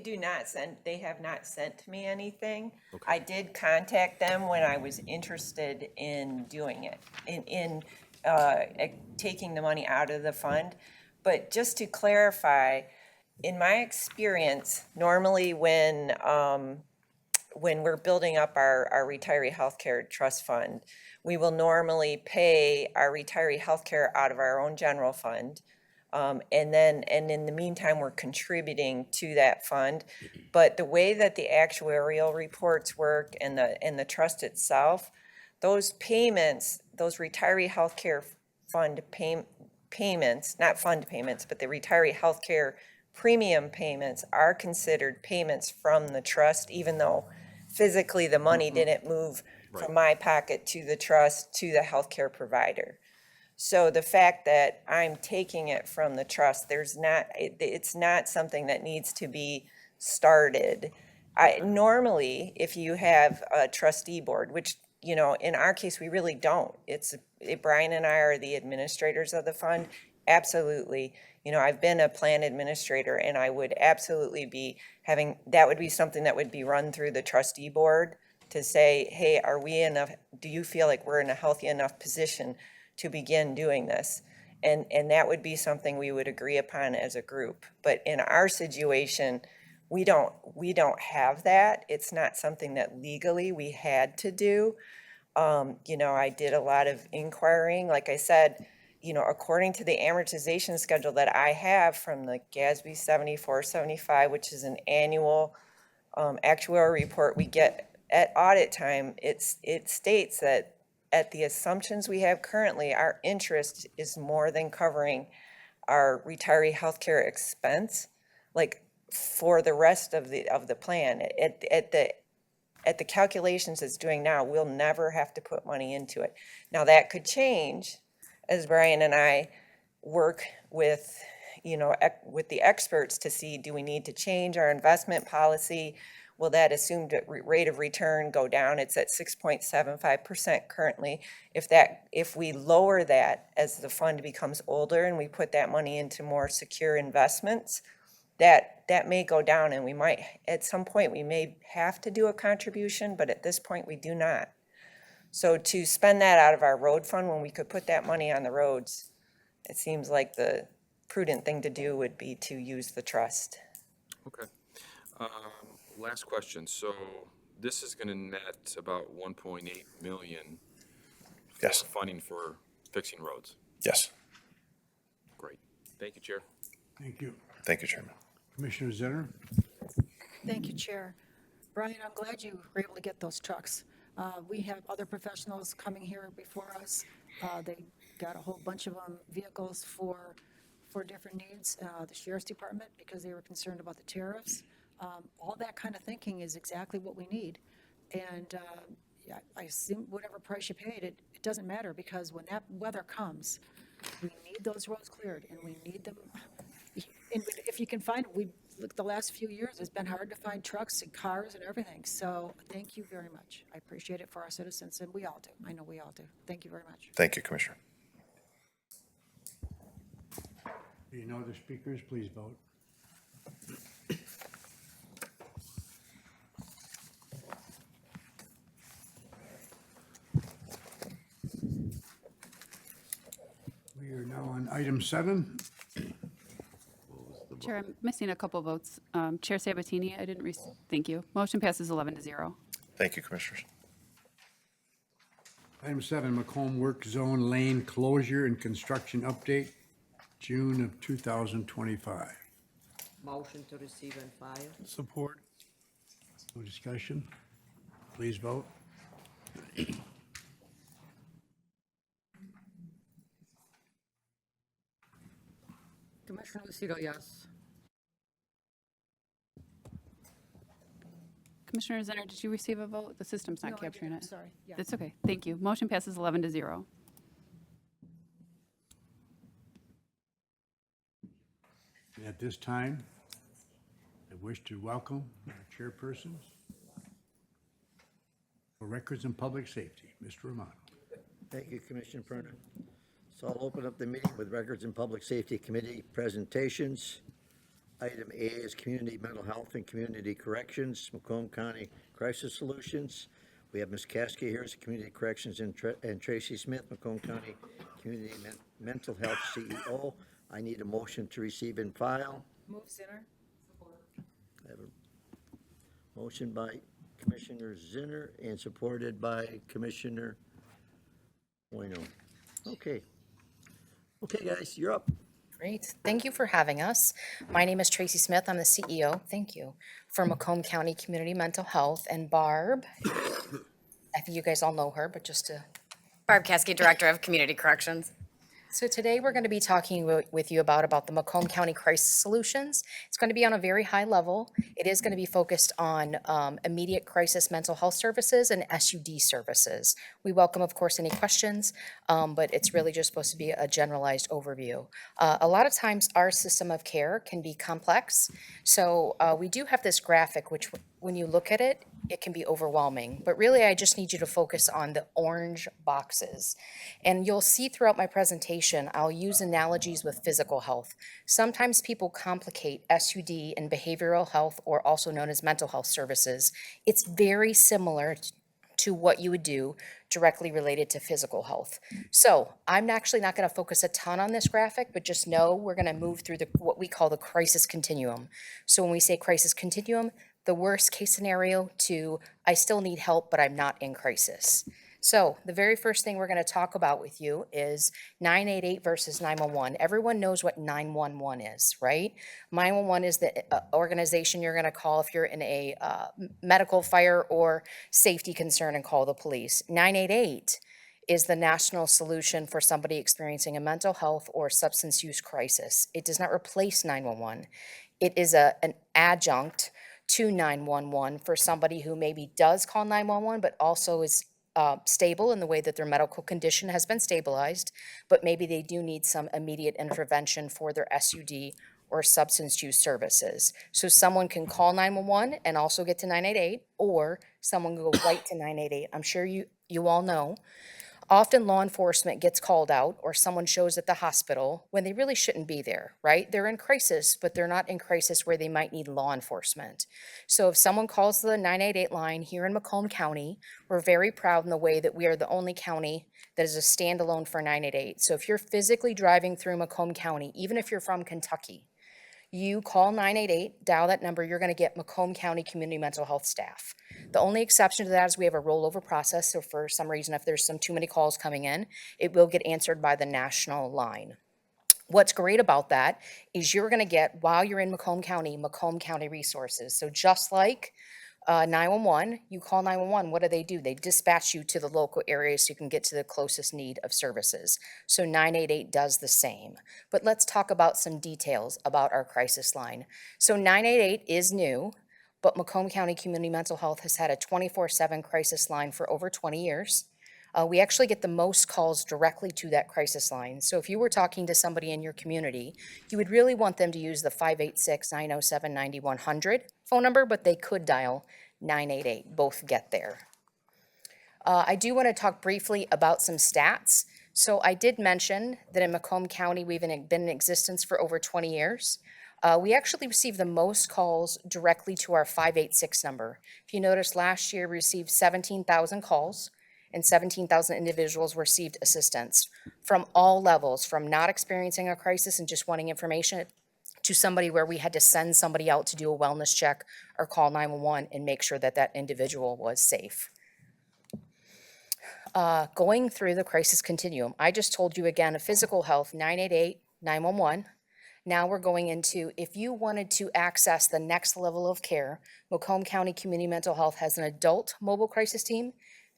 I: have not sent me anything.
J: Okay.
I: I did contact them when I was interested in doing it, in taking the money out of the fund. But just to clarify, in my experience, normally when we're building up our retiree healthcare trust fund, we will normally pay our retiree healthcare out of our own general fund. And in the meantime, we're contributing to that fund. But the way that the actuarial reports work and the trust itself, those payments, those retiree healthcare fund payments, not fund payments, but the retiree healthcare premium payments are considered payments from the trust, even though physically the money didn't move from my pocket to the trust to the healthcare provider. So the fact that I'm taking it from the trust, it's not something that needs to be started. Normally, if you have a trustee board, which, in our case, we really don't. Brian and I are the administrators of the fund. Absolutely. I've been a plan administrator, and I would absolutely be that would be something that would be run through the trustee board to say, hey, do you feel like we're in a healthy enough position to begin doing this? And that would be something we would agree upon as a group. But in our situation, we don't have that. It's not something that legally we had to do. I did a lot of inquiring. Like I said, according to the amortization schedule that I have from the GASB 7475, which is an annual actuarial report we get at audit time, it states that at the assumptions we have currently, our interest is more than covering our retiree healthcare expense, like for the rest of the plan. At the calculations it's doing now, we'll never have to put money into it. Now, that could change as Brian and I work with, with the experts to see, do we need to change our investment policy? Will that assumed rate of return go down? It's at 6.75% currently. If we lower that as the fund becomes older and we put that money into more secure investments, that may go down, and we might, at some point, we may have to do a contribution, but at this point, we do not. So to spend that out of our road fund when we could put that money on the roads, it seems like the prudent thing to do would be to use the trust.
J: Okay. Last question. So this is gonna net about 1.8 million for
F: Yes.
J: funding for fixing roads.
F: Yes.
J: Great. Thank you, Chair.
A: Thank you.
F: Thank you, Chairman.
A: Commissioner Zenner?
K: Thank you, Chair. Brian, I'm glad you were able to get those trucks. We have other professionals coming here before us. They got a whole bunch of vehicles for different needs. The Sheriff's Department, because they were concerned about the tariffs. All that kind of thinking is exactly what we need. And yeah, I assume whatever price you paid, it doesn't matter, because when that weather comes, we need those roads cleared, and we need them. And if you can find, look, the last few years, it's been hard to find trucks and cars and everything. So thank you very much. I appreciate it for our citizens, and we all do. I know we all do. Thank you very much.
F: Thank you, Commissioner.
A: Being no other speakers, please vote. We are now on item 7.
D: Chair, I'm missing a couple votes. Chair Sabatini, I didn't, thank you. Motion passes 11-0.
F: Thank you, Commissioners.
A: Item 7, Macomb Work Zone Lane Closure and Construction Update, June of 2025.
G: Motion to receive and file.
C: Support.
A: No discussion? Please vote.
E: Commissioner Lucido, yes.
D: Commissioner Zenner, did you receive a vote? The system's
K: No,
D: not
K: I
D: capturing
K: didn't.
D: it.
K: Sorry. Yeah.
D: That's okay. Thank you. Motion passes 11-0.
A: And at this time, I wish to welcome our chairpersons for Records and Public Safety, Mr. Romano.
L: Thank you, Commissioner Perna. So I'll open up the meeting with Records and Public Safety Committee presentations. Item A is Community Mental Health and Community Corrections, Macomb County Crisis Solutions. We have Ms. Caskey here as Community Corrections and Tracy Smith, Macomb County Community Mental Health CEO. I need a motion to receive and file.
K: Move, Zinner.
L: I have a motion by Commissioner Zinner and supported by Commissioner Bueno. Okay. Okay, guys, you're up.
M: Great. Thank you for having us. My name is Tracy Smith. I'm the CEO, thank you, for Macomb County Community Mental Health. And Barb, I think you guys all know her, but just to, Barb Caskey, Director of Community Corrections. So today we're going to be talking with you about the Macomb County Crisis Solutions. It's going to be on a very high level. It is going to be focused on immediate crisis mental health services and SUD services. We welcome, of course, any questions, but it's really just supposed to be a generalized overview. A lot of times our system of care can be complex. So we do have this graphic, which when you look at it, it can be overwhelming. But really, I just need you to focus on the orange boxes. And you'll see throughout my presentation, I'll use analogies with physical health. Sometimes people complicate SUD and behavioral health, or also known as mental health services. It's very similar to what you would do directly related to physical health. So I'm actually not going to focus a ton on this graphic, but just know we're going to move through what we call the crisis continuum. So when we say crisis continuum, the worst case scenario to I still need help, but I'm not in crisis. So the very first thing we're going to talk about with you is 988 versus 911. Everyone knows what 911 is, right? 911 is the organization you're going to call if you're in a medical, fire, or safety concern and call the police. 988 is the national solution for somebody experiencing a mental health or substance use crisis. It does not replace 911. It is an adjunct to 911 for somebody who maybe does call 911, but also is stable in the way that their medical condition has been stabilized, but maybe they do need some immediate intervention for their SUD or substance use services. So someone can call 911 and also get to 988, or someone can go right to 988. I'm sure you all know. Often law enforcement gets called out or someone shows at the hospital when they really shouldn't be there, right? They're in crisis, but they're not in crisis where they might need law enforcement. So if someone calls the 988 line here in Macomb County, we're very proud in the way that we are the only county that is a standalone for 988. So if you're physically driving through Macomb County, even if you're from Kentucky, you call 988, dial that number, you're going to get Macomb County Community Mental Health staff. The only exception to that is we have a rollover process, so for some reason, if there's too many calls coming in, it will get answered by the national line. What's great about that is you're going to get, while you're in Macomb County resources. So just like 911, you call 911, what do? They dispatch you to the local area so you can get to the closest need of services. So 988 does the same. But let's talk about some details about our crisis line. So 988 is new, but Macomb County Community Mental Health has had a 24/7 crisis line for over 20 years. We actually get the most calls directly to that crisis line. So if you were talking to somebody in your community, you would really want them to use the 586-907-9100 phone number, but they could dial 988. Both get there. I do want to talk briefly about some stats. So I did mention that in Macomb County, we've been in existence for over 20 years. We actually received the most calls directly to our 586 number. If you notice, last year we received 17,000 calls, and 17,000 individuals received assistance from all levels, from not experiencing a crisis and just wanting information to somebody where we had to send somebody out to do a wellness check or call 911 and make sure that that individual was safe. Going through the crisis continuum, I just told you again, of physical health, 988, 911. Now we're going into, if you wanted to access the next level of care, Macomb County Community Mental Health has an adult mobile crisis team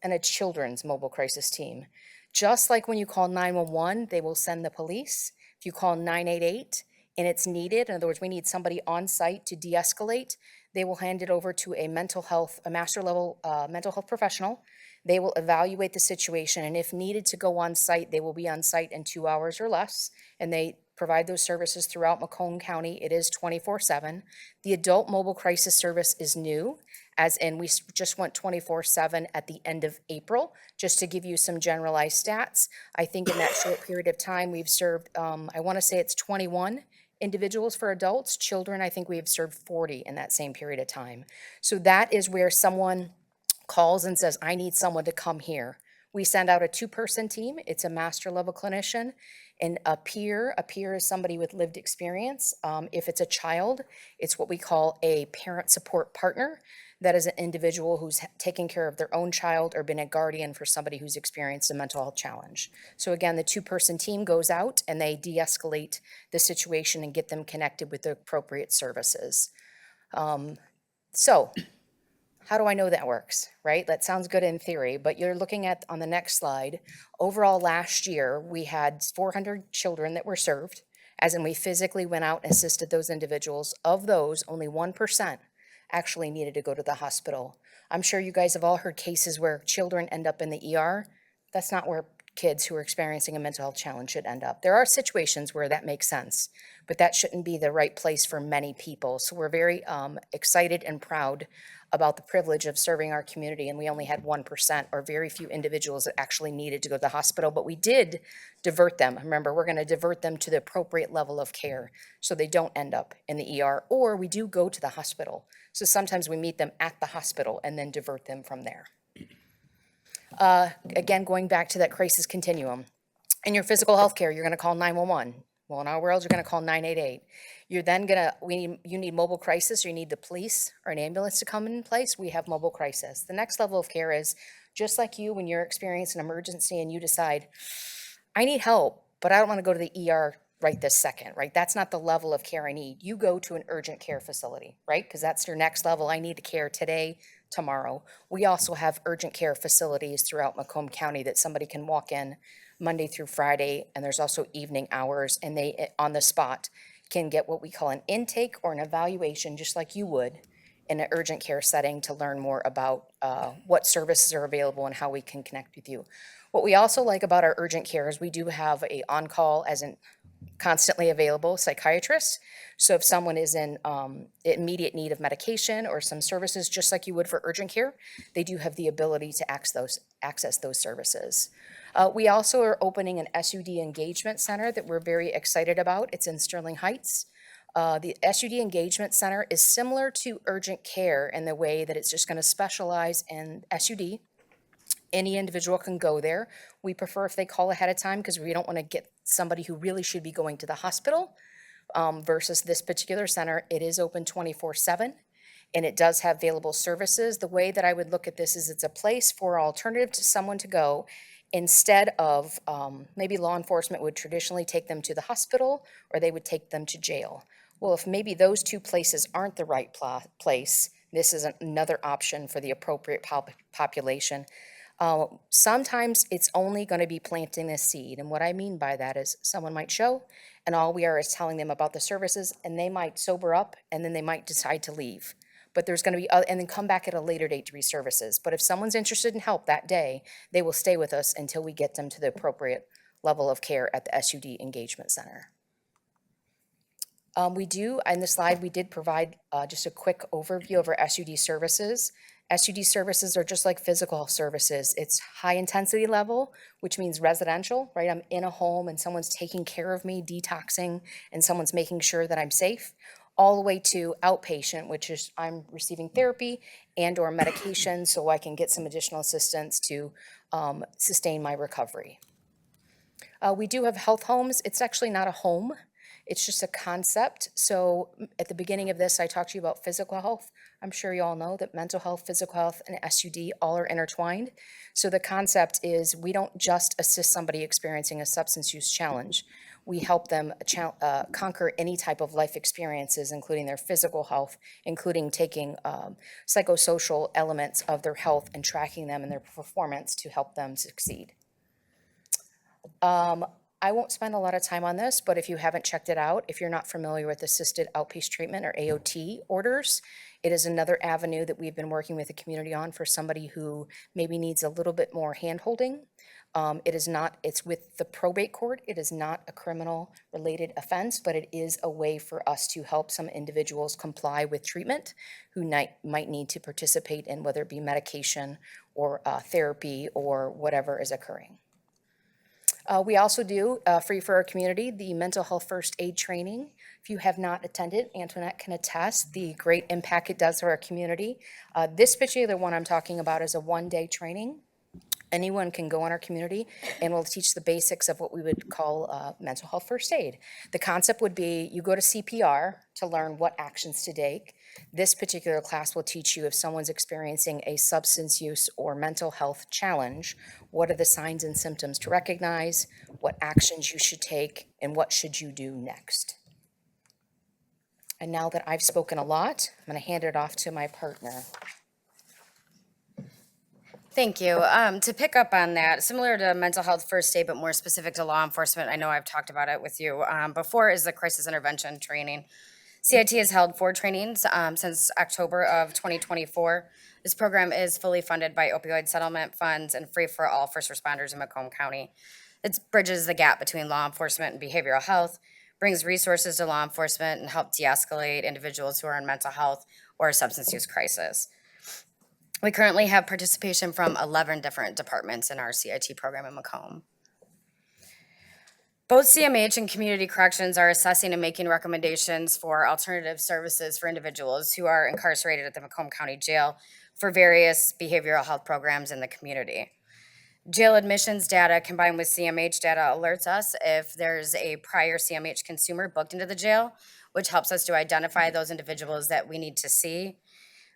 M: and a children's mobile crisis team. Just like when you call 911, they will send the police. If you call 988 and it's needed, in other words, we need somebody on site to de-escalate, they will hand it over to a master level mental health professional. They will evaluate the situation, and if needed to go on site, they will be on site in 2 hours or less, and they provide those services throughout Macomb County. It is 24/7. The adult mobile crisis service is new, as in we just went 24/7 at the end of April. Just to give you some generalized stats, I think in that short period of time, we've served, I want to say it's 21 individuals for adults. Children, I think we have served 40 in that same period of time. So that is where someone calls and says, I need someone to come here. We send out a 2-person team. It's a master level clinician and a peer. A peer is somebody with lived experience. If it's a child, it's what we call a parent support partner. That is an individual who's taken care of their own child or been a guardian for somebody who's experienced a mental health challenge. So again, the 2-person team goes out and they de-escalate the situation and get them connected with the appropriate services. So how do I know that works, right? That sounds good in theory, but you're looking at, on the next slide, overall last year, we had 400 children that were served, as in we physically went out and assisted those individuals. Of those, only 1% actually needed to go to the hospital. I'm sure you guys have all heard cases where children end up in the ER. That's not where kids who are experiencing a mental health challenge should end up. There are situations where that makes sense, but that shouldn't be the right place for many people. So we're very excited and proud about the privilege of serving our community, and we only had 1% or very few individuals that actually needed to go to the hospital, but we did divert them. Remember, we're going to divert them to the appropriate level of care so they don't end up in the ER, or we do go to the hospital. So sometimes we meet them at the hospital and then divert them from there. Again, going back to that crisis continuum, in your physical health care, you're going to call 911. Well, in our world, you're going to call 988. You're then you need mobile crisis, or you need the police or an ambulance to come in place. We have mobile crisis. The next level of care is Just like you, when you're experiencing an emergency and you decide, I need help, but I don't want to go to the ER right this second, right? That's not the level of care I need. You go to an urgent care facility, right? Because that's your next level. I need the care today, tomorrow. We also have urgent care facilities throughout Macomb County that somebody can walk in Monday through Friday, and there's also evening hours, and they, on the spot, can get what we call an intake or an evaluation, just like you would in an urgent care setting, to learn more about what services are available and how we can connect with you. What we also like about our urgent care is we do have a on-call, as in constantly available psychiatrist. So if someone is in immediate need of medication or some services, just like you would for urgent care, they do have the ability to access those services. We also are opening an SUD engagement center that we're very excited about. It's in Sterling Heights. The SUD engagement center is similar to urgent care in the way that it's just going to specialize in SUD. Any individual can go there. We prefer if they call ahead of time because we don't want to get somebody who really should be going to the hospital versus this particular center. It is open 24/7 and it does have available services. The way that I would look at this is it's a place for an alternative to someone to go instead of maybe law enforcement would traditionally take them to the hospital or they would take them to jail. Well, if maybe those two places aren't the right place, this is another option for the appropriate population. Sometimes it's only going to be planting a seed. And what I mean by that is someone might show and all we are is telling them about the services and they might sober up and then they might decide to leave. But there's going to be, and then come back at a later date to reservices. But if someone's interested in help that day, they will stay with us until we get them to the appropriate level of care at the SUD Engagement Center. We do, in the slide, we did provide just a quick overview of our SUD services. SUD services are just like physical health services. It's high intensity level, which means residential, right? I'm in a home and someone's taking care of me, detoxing, and someone's making sure that I'm safe, all the way to outpatient, which is I'm receiving therapy and or medication so I can get some additional assistance to sustain my recovery. We do have health homes. It's actually not a home. It's just a concept. So at the beginning of this, I talked to you about physical health. I'm sure you all know that mental health, physical health, and SUD all are intertwined. So the concept is we don't just assist somebody experiencing a substance use challenge. We help them conquer any type of life experiences, including their physical health, including taking psychosocial elements of their health and tracking them and their performance to help them succeed. I won't spend a lot of time on this, but if you haven't checked it out, if you're not familiar with assisted outpatient treatment or AOT orders, it is another avenue that we've been working with the community on for somebody who maybe needs a little bit more hand-holding. It's with the probate court. It is not a criminal related offense, but it is a way for us to help some individuals comply with treatment who might need to participate in whether it be medication or therapy or whatever is occurring. We also do, free for our community, the mental health first aid training. If you have not attended, Antoinette can attest the great impact it does for our community. This particular one I'm talking about is a one-day training. Anyone can go in our community and we'll teach the basics of what we would call mental health first aid. The concept would be you go to CPR to learn what actions to take. This particular class will teach you if someone's experiencing a substance use or mental health challenge, what are the signs and symptoms to recognize, what actions you should take, and what should you do next. And now that I've spoken a lot, I'm going to hand it off to my partner.
N: Thank you. To pick up on that, similar to mental health first aid, but more specific to law enforcement, I know I've talked about it with you before, is the crisis intervention training. CIT has held 4 trainings since October of 2024. This program is fully funded by opioid settlement funds and free for all first responders in Macomb County. It bridges the gap between law enforcement and behavioral health, brings resources to law enforcement, and help de-escalate individuals who are in mental health or a substance use crisis. We currently have participation from 11 different departments in our CIT program in Macomb. Both CMH and Community Corrections are assessing and making recommendations for alternative services for individuals who are incarcerated at the Macomb County Jail for various behavioral health programs in the community. Jail admissions data combined with CMH data alerts us if there's a prior CMH consumer booked into the jail, which helps us to identify those individuals that we need to see.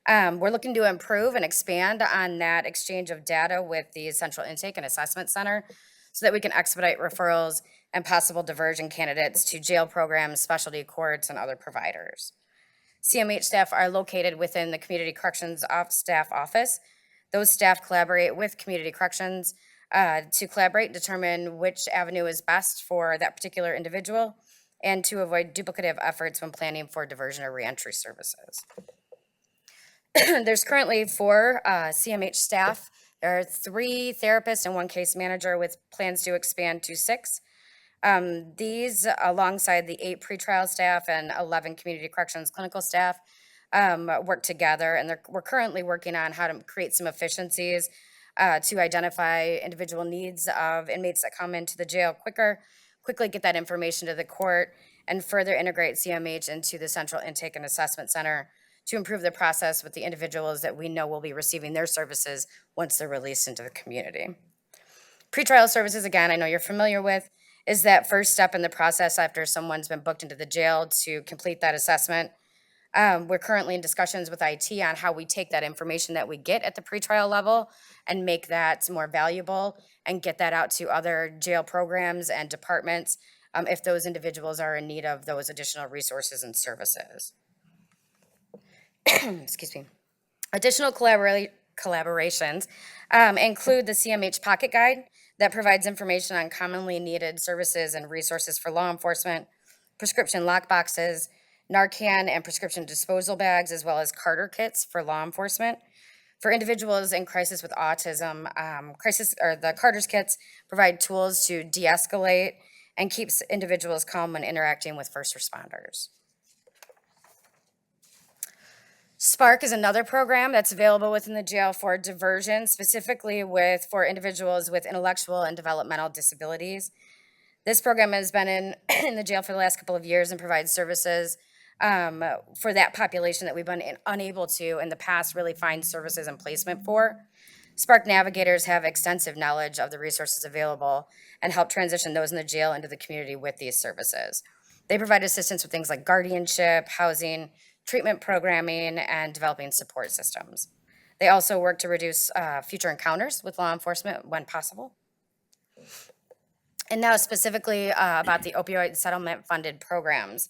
N: We're looking to improve and expand on that exchange of data with the Central Intake and Assessment Center so that we can expedite referrals and possible diversion candidates to jail programs, specialty courts, and other providers. CMH staff are located within the Community Corrections Staff Office. Those staff collaborate with Community Corrections to collaborate, determine which avenue is best for that particular individual, and to avoid duplicative efforts when planning for diversion or reentry services. There's currently 4 CMH staff. There are 3 therapists and 1 case manager with plans to expand to 6. These, alongside the 8 pretrial staff and 11 community corrections clinical staff, work together, and we're currently working on how to create some efficiencies to identify individual needs of inmates that come into the jail quickly get that information to the court, and further integrate CMH into the Central Intake and Assessment Center to improve the process with the individuals that we know will be receiving their services once they're released into the community. Pretrial services, again, I know you're familiar with, is that first step in the process after someone's been booked into the jail to complete that assessment. We're currently in discussions with IT on how we take that information that we get at the pretrial level and make that more valuable and get that out to other jail programs and departments if those individuals are in need of those additional resources and services. Excuse me. Additional collaborations include the CMH Pocket Guide that provides information on commonly needed services and resources for law enforcement, prescription lockboxes, Narcan and prescription disposal bags, as well as Carter kits for law enforcement. For individuals in crisis with autism, the Carter's kits provide tools to de-escalate and keeps individuals calm when interacting with first responders. Spark is another program that's available within the jail for diversion, specifically for individuals with intellectual and developmental disabilities. This program has been in the jail for the last couple of years and provides services for that population that we've been unable to in the past really find services and placement for. Spark navigators have extensive knowledge of the resources available and help transition those in the jail into the community with these services. They provide assistance with things like guardianship, housing, treatment programming, and developing support systems. They also work to reduce future encounters with law enforcement when possible. And now specifically about the opioid settlement funded programs.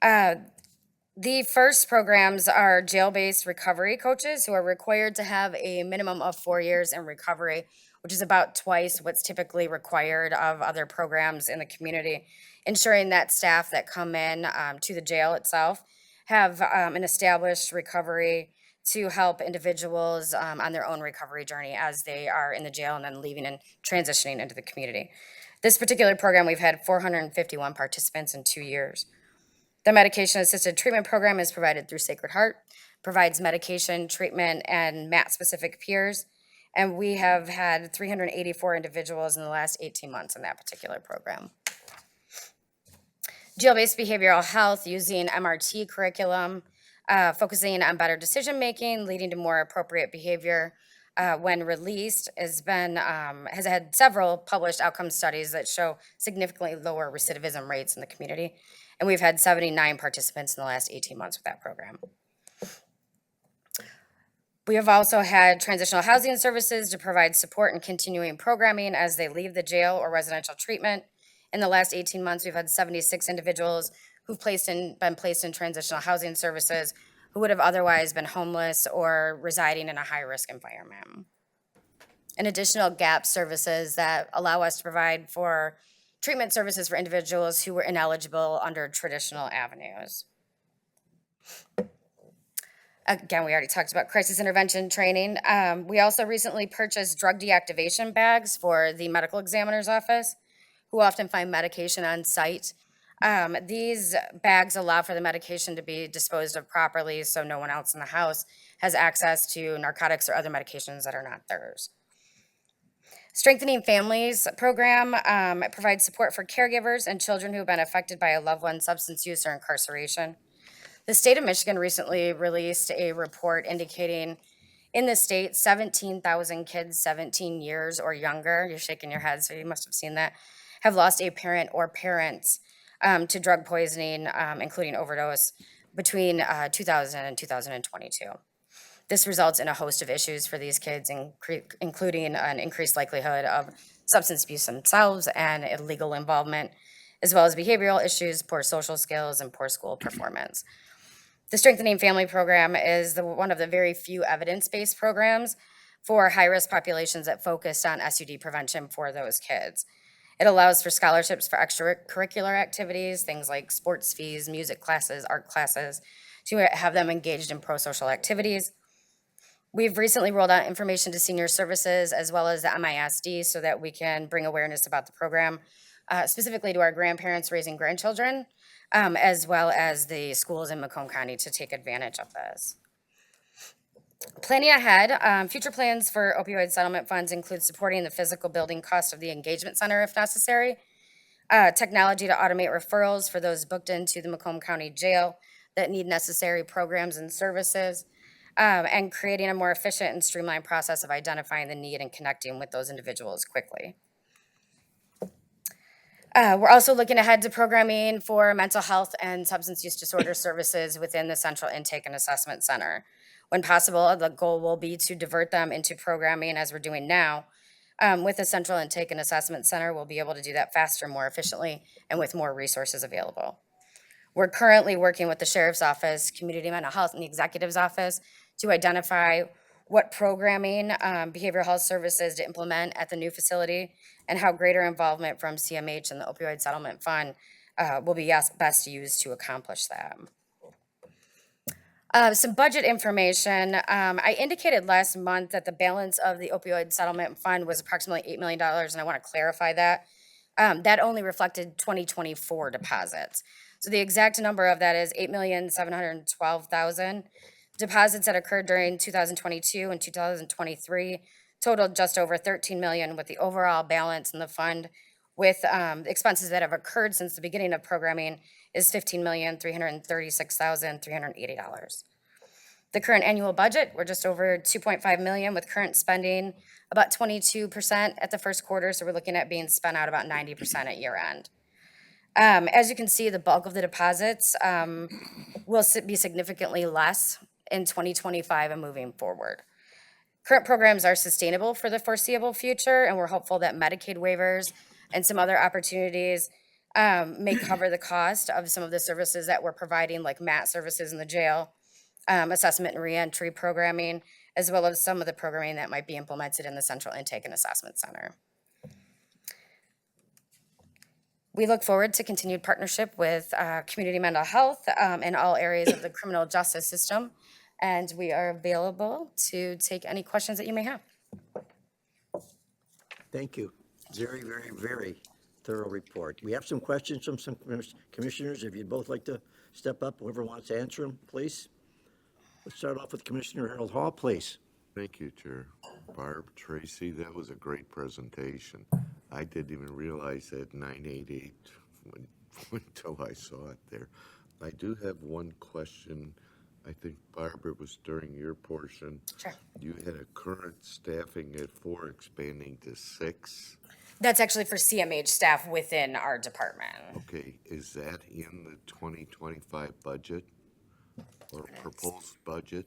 N: The first programs are jail-based recovery coaches who are required to have a minimum of 4 years in recovery, which is about twice what's typically required of other programs in the community, ensuring that staff that come in to the jail itself have an established recovery to help individuals on their own recovery journey as they are in the jail and then leaving and transitioning into the community. This particular program, we've had 451 participants in 2 years. The medication-assisted treatment program is provided through Sacred Heart, provides medication, treatment, and MAT-specific peers, and we have had 384 individuals in the last 18 months in that particular program. Jail-based behavioral health using MRT curriculum, focusing on better decision-making, leading to more appropriate behavior when released, has had several published outcome studies that show significantly lower recidivism rates in the community. And we've had 79 participants in the last 18 months with that program. We have also had transitional housing services to provide support and continuing programming as they leave the jail or residential treatment. In the last 18 months, we've had 76 individuals who've been placed in transitional housing services who would have otherwise been homeless or residing in a high-risk environment. And additional GAP services that allow us to provide for treatment services for individuals who were ineligible under traditional avenues. Again, we already talked about crisis intervention training. We also recently purchased drug deactivation bags for the medical examiner's office, who often find medication on site. These bags allow for the medication to be disposed of properly so no one else in the house has access to narcotics or other medications that are not theirs. Strengthening Families program provides support for caregivers and children who have been affected by a loved one's substance use or incarceration. The state of Michigan recently released a report indicating in the state, 17,000 kids 17 years or younger, you're shaking your head, so you must have seen that, have lost a parent or parents to drug poisoning, including overdose, between 2000 and 2022. This results in a host of issues for these kids, including an increased likelihood of substance abuse themselves and illegal involvement, as well as behavioral issues, poor social skills, and poor school performance. The Strengthening Family Program is one of the very few evidence-based programs for high-risk populations that focused on SUD prevention for those kids. It allows for scholarships for extracurricular activities, things like sports fees, music classes, art classes, to have them engaged in pro-social activities. We've recently rolled out information to senior services as well as the MISD so that we can bring awareness about the program, specifically to our grandparents raising grandchildren, as well as the schools in Macomb County to take advantage of this. Planning ahead, future plans for opioid settlement funds include supporting the physical building cost of the engagement center if necessary, technology to automate referrals for those booked into the Macomb County Jail that need necessary programs and services, and creating a more efficient and streamlined process of identifying the need and connecting with those individuals quickly. We're also looking ahead to programming for mental health and substance use disorder services within the Central Intake and Assessment Center. When possible, the goal will be to divert them into programming as we're doing now. With the Central Intake and Assessment Center, we'll be able to do that faster, more efficiently, and with more resources available. We're currently working with the Sheriff's Office, Community Mental Health, and the Executive's Office to identify what programming, behavioral health services to implement at the new facility, and how greater involvement from CMH and the Opioid Settlement Fund will be best used to accomplish that. Some budget information. I indicated last month that the balance of the Opioid Settlement Fund was approximately $8 million, and I want to clarify that. That only reflected 2024 deposits. So the exact number of that is $8,712,000. Deposits that occurred during 2022 and 2023 totaled just over $13 million, with the overall balance in the fund with expenses that have occurred since the beginning of programming is $15,336,380. The current annual budget, we're just over $2.5 million with current spending about 22% at the first quarter, so we're looking at being spent out about 90% at year end. As you can see, the bulk of the deposits will be significantly less in 2025 and moving forward. Current programs are sustainable for the foreseeable future, and we're hopeful that Medicaid waivers and some other opportunities may cover the cost of some of the services that we're providing, like MAT services in the jail, assessment and reentry programming, as well as some of the programming that might be implemented in the Central Intake and Assessment Center. We look forward to continued partnership with community mental health in all areas of the criminal justice system, and we are available to take any questions that you may have.
L: Thank you. Very, very, very thorough report. We have some questions from some commissioners. If you'd both like to step up, whoever wants to answer them, please. Let's start off with Commissioner Harold Hall, please.
B: Thank you, Chair. Barb, Tracy, that was a great presentation. I didn't even realize that 988 until I saw it there. I do have one question. I think, Barbara, it was during your portion.
N: Sure.
B: You had a current staffing at 4 expanding to 6.
N: That's actually for CMH staff within our department.
B: Okay, is that in the 2025 budget or proposed budget?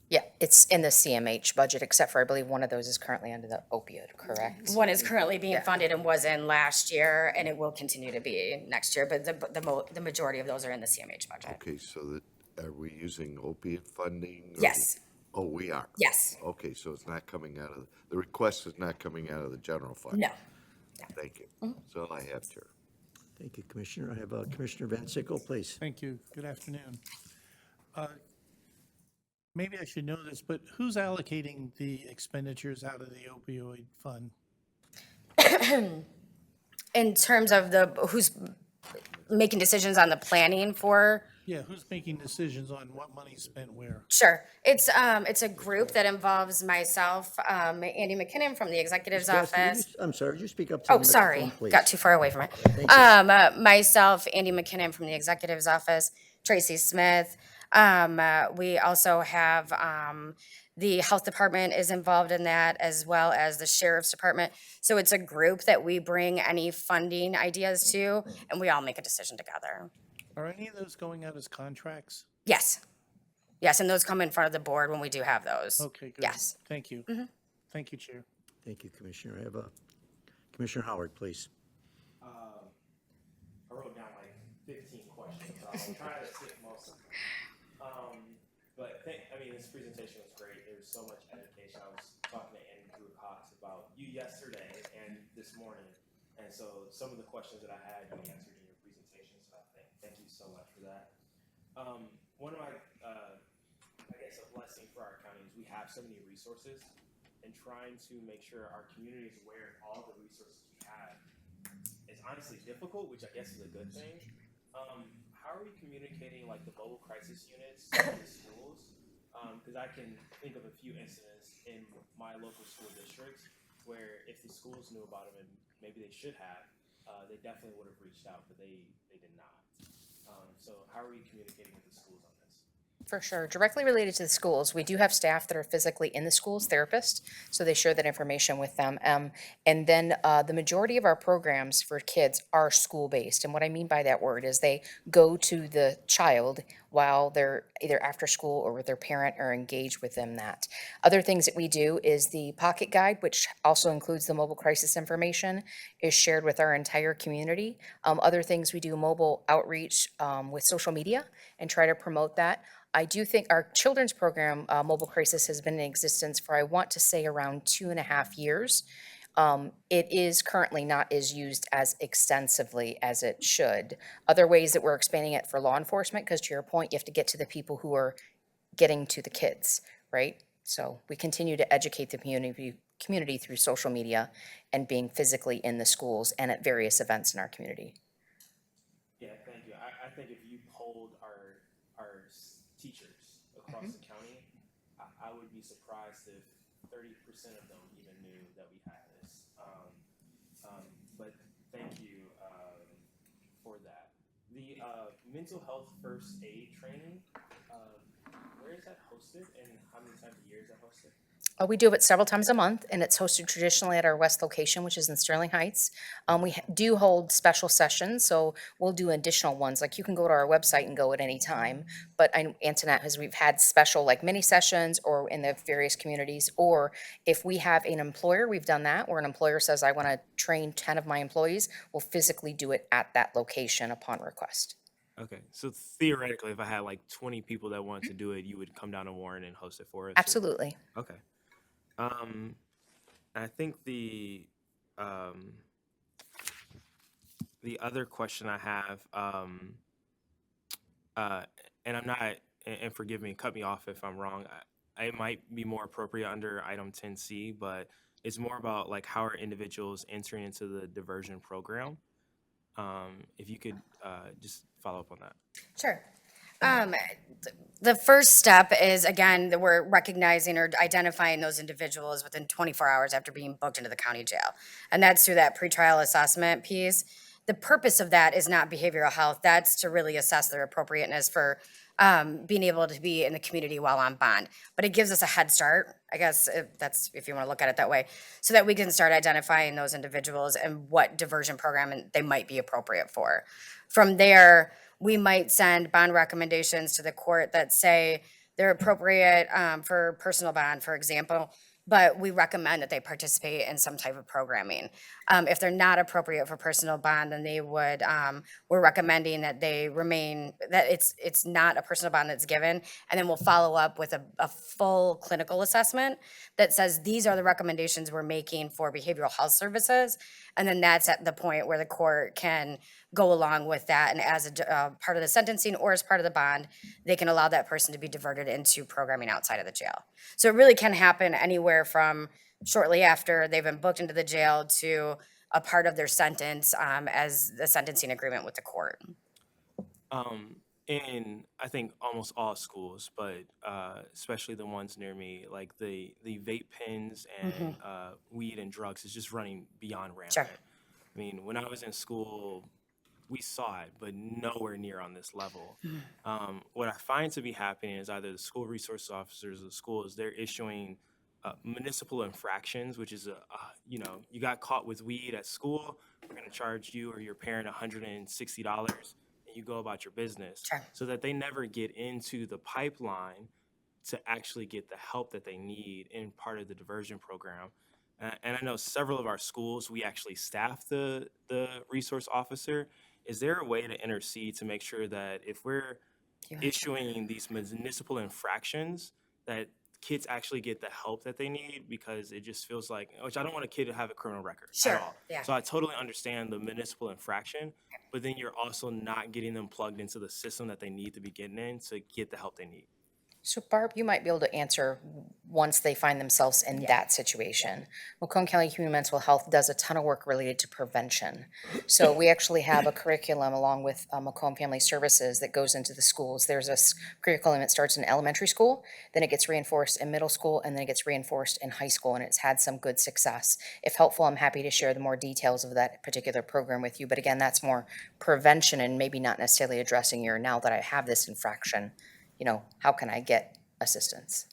M: Yeah, it's in the CMH budget, except for I believe one of those is currently under the opioid, correct?
N: One is currently being funded and was in last year, and it will continue to be next year, but the majority of those are in the CMH budget.
B: Okay, so that, are we using opiate funding? or-
N: Yes.
B: Oh, we are?
N: Yes.
B: Okay, so it's not coming out of, the request is not coming out of the general fund?
N: No.
B: Thank you. That's all I have, Chair.
L: Thank you, Commissioner. I have Commissioner Van Sickle, please.
C: Thank you. Good afternoon. Maybe I should know this, but who's allocating the expenditures out of the opioid fund?
N: In terms of who's making decisions on the planning for?
C: Yeah, who's making decisions on what money's spent where?
N: Sure. It's a group that involves myself, Andy McKinnon from the Executive's Office.
L: I'm sorry, would you speak up to the
N: Oh,
L: microphone,
N: sorry,
L: please?
N: got too far away from it.
L: Thank you.
N: Myself, Andy McKinnon from the Executive's Office, Tracy Smith. We also have the Health Department is involved in that, as well as the Sheriff's Department. So it's a group that we bring any funding ideas to, and we all make a decision together.
C: Are any of those going out as contracts?
N: Yes. Yes, and those come in front of the board when we do have those.
C: Okay, good.
N: Yes.
C: Thank you. Thank you, Chair.
L: Thank you, Commissioner. I have Commissioner Howard, please.
H: I wrote down like 15 questions, so I'll try to skip most of them. This presentation was great. There was so much education. I was talking to Andrew Cox about you yesterday and this morning, and so some of the questions that I had you answered in your presentation, so thank you so much for that. One of my, I guess, a blessing for our county is we have so many resources, and trying to make sure our community is aware of all the resources we have is honestly difficult, which I guess is a good thing. How are we communicating like the mobile crisis units to the schools? Because I can think of a few incidents in my local school districts where if the schools knew about them, and maybe they should have, they definitely would have reached out, but they did not. So how are we communicating with the schools on this?
N: For sure. Directly related to the schools, we do have staff that are physically in the schools, therapists, so they share that information with them. And then the majority of our programs for kids are school-based. And what I mean by that word is they go to the child while they're either after school or with their parent or engage with them that. Other things that we do is the pocket guide, which also includes the mobile crisis information, is shared with our entire community. Other things we do mobile outreach with social media and try to promote that. I do think our children's program, Mobile Crisis, has been in existence for, I want to say, around 2.5 years. It is currently not as used as extensively as it should. Other ways that we're expanding it for law enforcement, because to your point, you have to get to the people who are getting to the kids, right? So we continue to educate the community through social media and being physically in the schools and at various events in our community.
H: Yeah, thank you. I think if you polled our teachers across the county, I would be surprised if 30% of them even knew that we had this. But thank you for that. The mental health first aid training, where is that hosted and how many times a year is that hosted?
N: We do it several times a month, and it's hosted traditionally at our west location, which is in Sterling Heights. We do hold special sessions, so we'll do additional ones. Like you can go to our website and go at any time. But Antoinette, we've had special like mini sessions or in the various communities, or if we have an employer, we've done that, where an employer says, I want to train 10 of my employees, we'll physically do it at that location upon request.
H: Okay, so theoretically, if I had like 20 people that wanted to do it, you would come down to Warren and host it for us?
N: Absolutely.
H: Or? Okay. I think the other question I have, and I'm not, and forgive me, cut me off if I'm wrong. It might be more appropriate under item 10C, but it's more about like how are individuals entering into the diversion program? If you could just follow up on that.
N: Sure. The first step is, again, that we're recognizing or identifying those individuals within 24 hours after being booked into the county jail. And that's through that pretrial assessment piece. The purpose of that is not behavioral health. That's to really assess their appropriateness for being able to be in the community while on bond. But it gives us a head start, I guess, if you want to look at it that way, so that we can start identifying those individuals and what diversion program they might be appropriate for. From there, we might send bond recommendations to the court that say they're appropriate for personal bond, for example, but we recommend that they participate in some type of programming. If they're not appropriate for personal bond, then they would, we're recommending that they remain, that it's not a personal bond that's given, and then we'll follow up with a full clinical assessment that says these are the recommendations we're making for behavioral health services, and then that's at the point where the court can go along with that, and as a part of the sentencing or as part of the bond, they can allow that person to be diverted into programming outside of the jail. So it really can happen anywhere from shortly after they've been booked into the jail to a part of their sentence as the sentencing agreement with the court.
H: In I think almost all schools, but especially the ones near me, like the vape pens and weed and drugs is just running beyond rampant.
N: Sure.
H: I mean, when I was in school, we saw it, but nowhere near on this level. What I find to be happening is either the school resource officers of the schools, they're issuing municipal infractions, which is you got caught with weed at school, we're going to charge you or your parent $160, and you go about your business.
N: Sure.
H: So that they never get into the pipeline to actually get the help that they need in part of the diversion program. And I know several of our schools, we actually staff the resource officer. Is there a way to intercede to make sure that if we're issuing these municipal infractions, that kids actually get the help that they need? Because it just feels like, which I don't want a kid to have a criminal record
N: Sure,
H: at all.
N: yeah.
H: So I totally understand the municipal infraction, but then you're also not getting them plugged into the system that they need to be getting in to get the help they need.
M: So Barb, you might be able to answer once they find themselves in that situation. Macomb County Community Mental Health does a ton of work related to prevention. So we actually have a curriculum along with Macomb Family Services that goes into the schools. There's a curriculum that starts in elementary school, then it gets reinforced in middle school, and then it gets reinforced in high school, and it's had some good success. If helpful, I'm happy to share the more details of that particular program with you. But again, that's more prevention and maybe not necessarily addressing your, now that I have this infraction, how can I get assistance?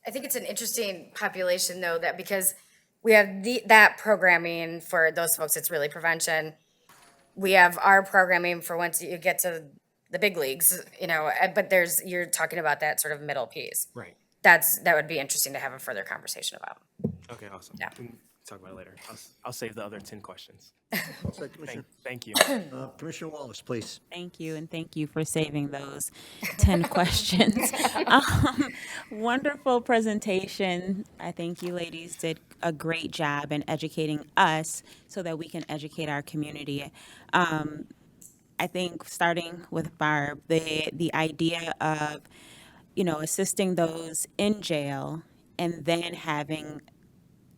N: I think it's an interesting population though, that because we have that programming for those folks, it's really prevention. We have our programming for once you get to the big leagues, but you're talking about that sort of middle piece.
H: Right.
N: That would be interesting to have a further conversation about.
H: Okay, awesome.
N: Yeah.
H: We can talk about it later. I'll save the other 10 questions.
L: Commissioner.
H: Thank you.
L: Commissioner Wallace, please.
O: Thank you, and thank you for saving those 10 questions. Wonderful presentation. I think you ladies did a great job in educating us so that we can educate our community. I think starting with Barb, the idea of, assisting those in jail and then having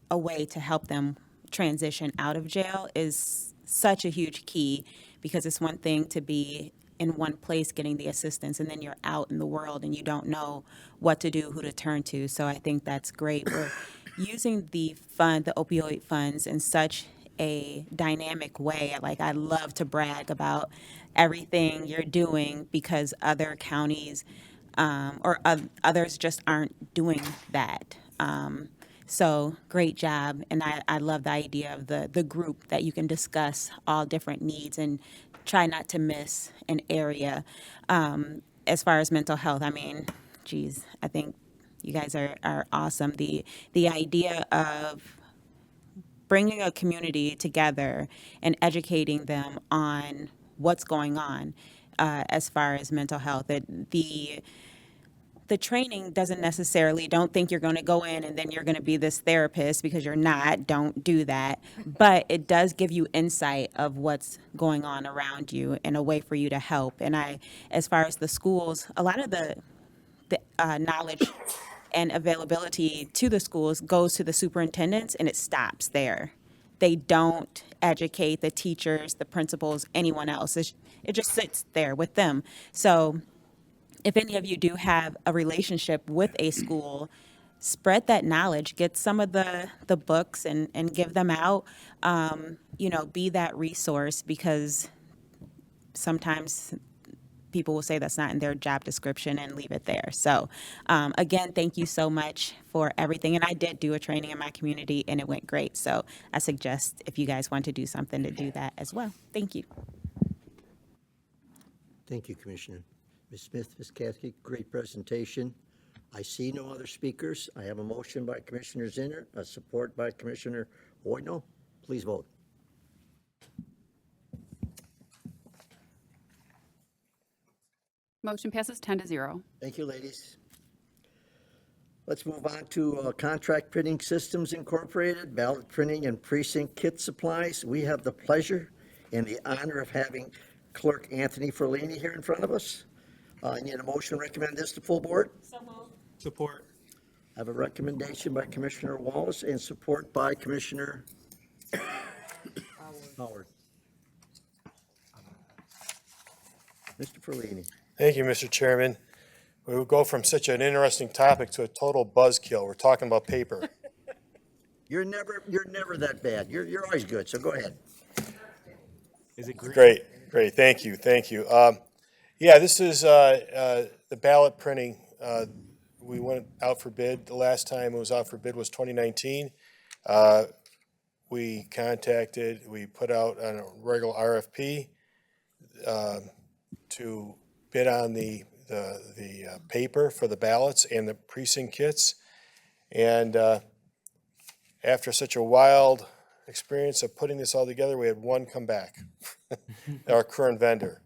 O: a way to help them transition out of jail is such a huge key, because it's one thing to be in one place getting the assistance and then you're out in the world and you don't know what to do, who to turn to. So I think that's great. We're using the opioid funds in such a dynamic way. I love to brag about everything you're doing because other counties or others just aren't doing that. So great job. And I love the idea of the group that you can discuss all different needs and try not to miss an area. As far as mental health, I think you guys are awesome. The idea of bringing a community together and educating them on what's going on as far as mental health. The training doesn't necessarily, don't think you're going to go in and then you're going to be this therapist, because you're not. Don't do that. But it does give you insight of what's going on around you and a way for you to help. And as far as the schools, a lot of the knowledge and availability to the schools goes to the superintendents, and it stops there. They don't educate the teachers, the principals, anyone else. It just sits there with them. So if any of you do have a relationship with a school, spread that knowledge, get some of the books and give them out, be that resource, because sometimes people will say that's not in their job description and leave it there. So again, thank you so much for everything. And I did do a training in my community and it went great. So I suggest if you guys want to do something, to do that as well. Thank you.
L: Thank you, Commissioner. Ms. Smith, Ms. Caskey, great presentation. I see no other speakers. I have a motion by Commissioner Zinner, a support by Commissioner Hoyno. Please vote.
D: Motion passes 10-0.
L: Thank you, ladies. Let's move on to Contract Printing Systems Incorporated, ballot printing and precinct kit supplies. We have the pleasure and the honor of having Clerk Anthony Ferlini here in front of us. I need a motion to recommend this to full board.
H: Support.
L: I have a recommendation by Commissioner Wallace and support by Commissioner Howard. Mr. Ferlini.
P: Thank you, Mr. Chairman. We will go from such an interesting topic to a total buzzkill. We're talking about paper.
L: You're never that bad. You're always good. So go ahead.
H: Is it green?
P: Great. Thank you. Yeah, this is the ballot printing. We went out for bid. The last time it was out for bid was 2019. We put out a regular RFP. to bid on the paper for the ballots and the precinct kits. And after such a wild experience of putting this all together, we had one come back, our current vendor.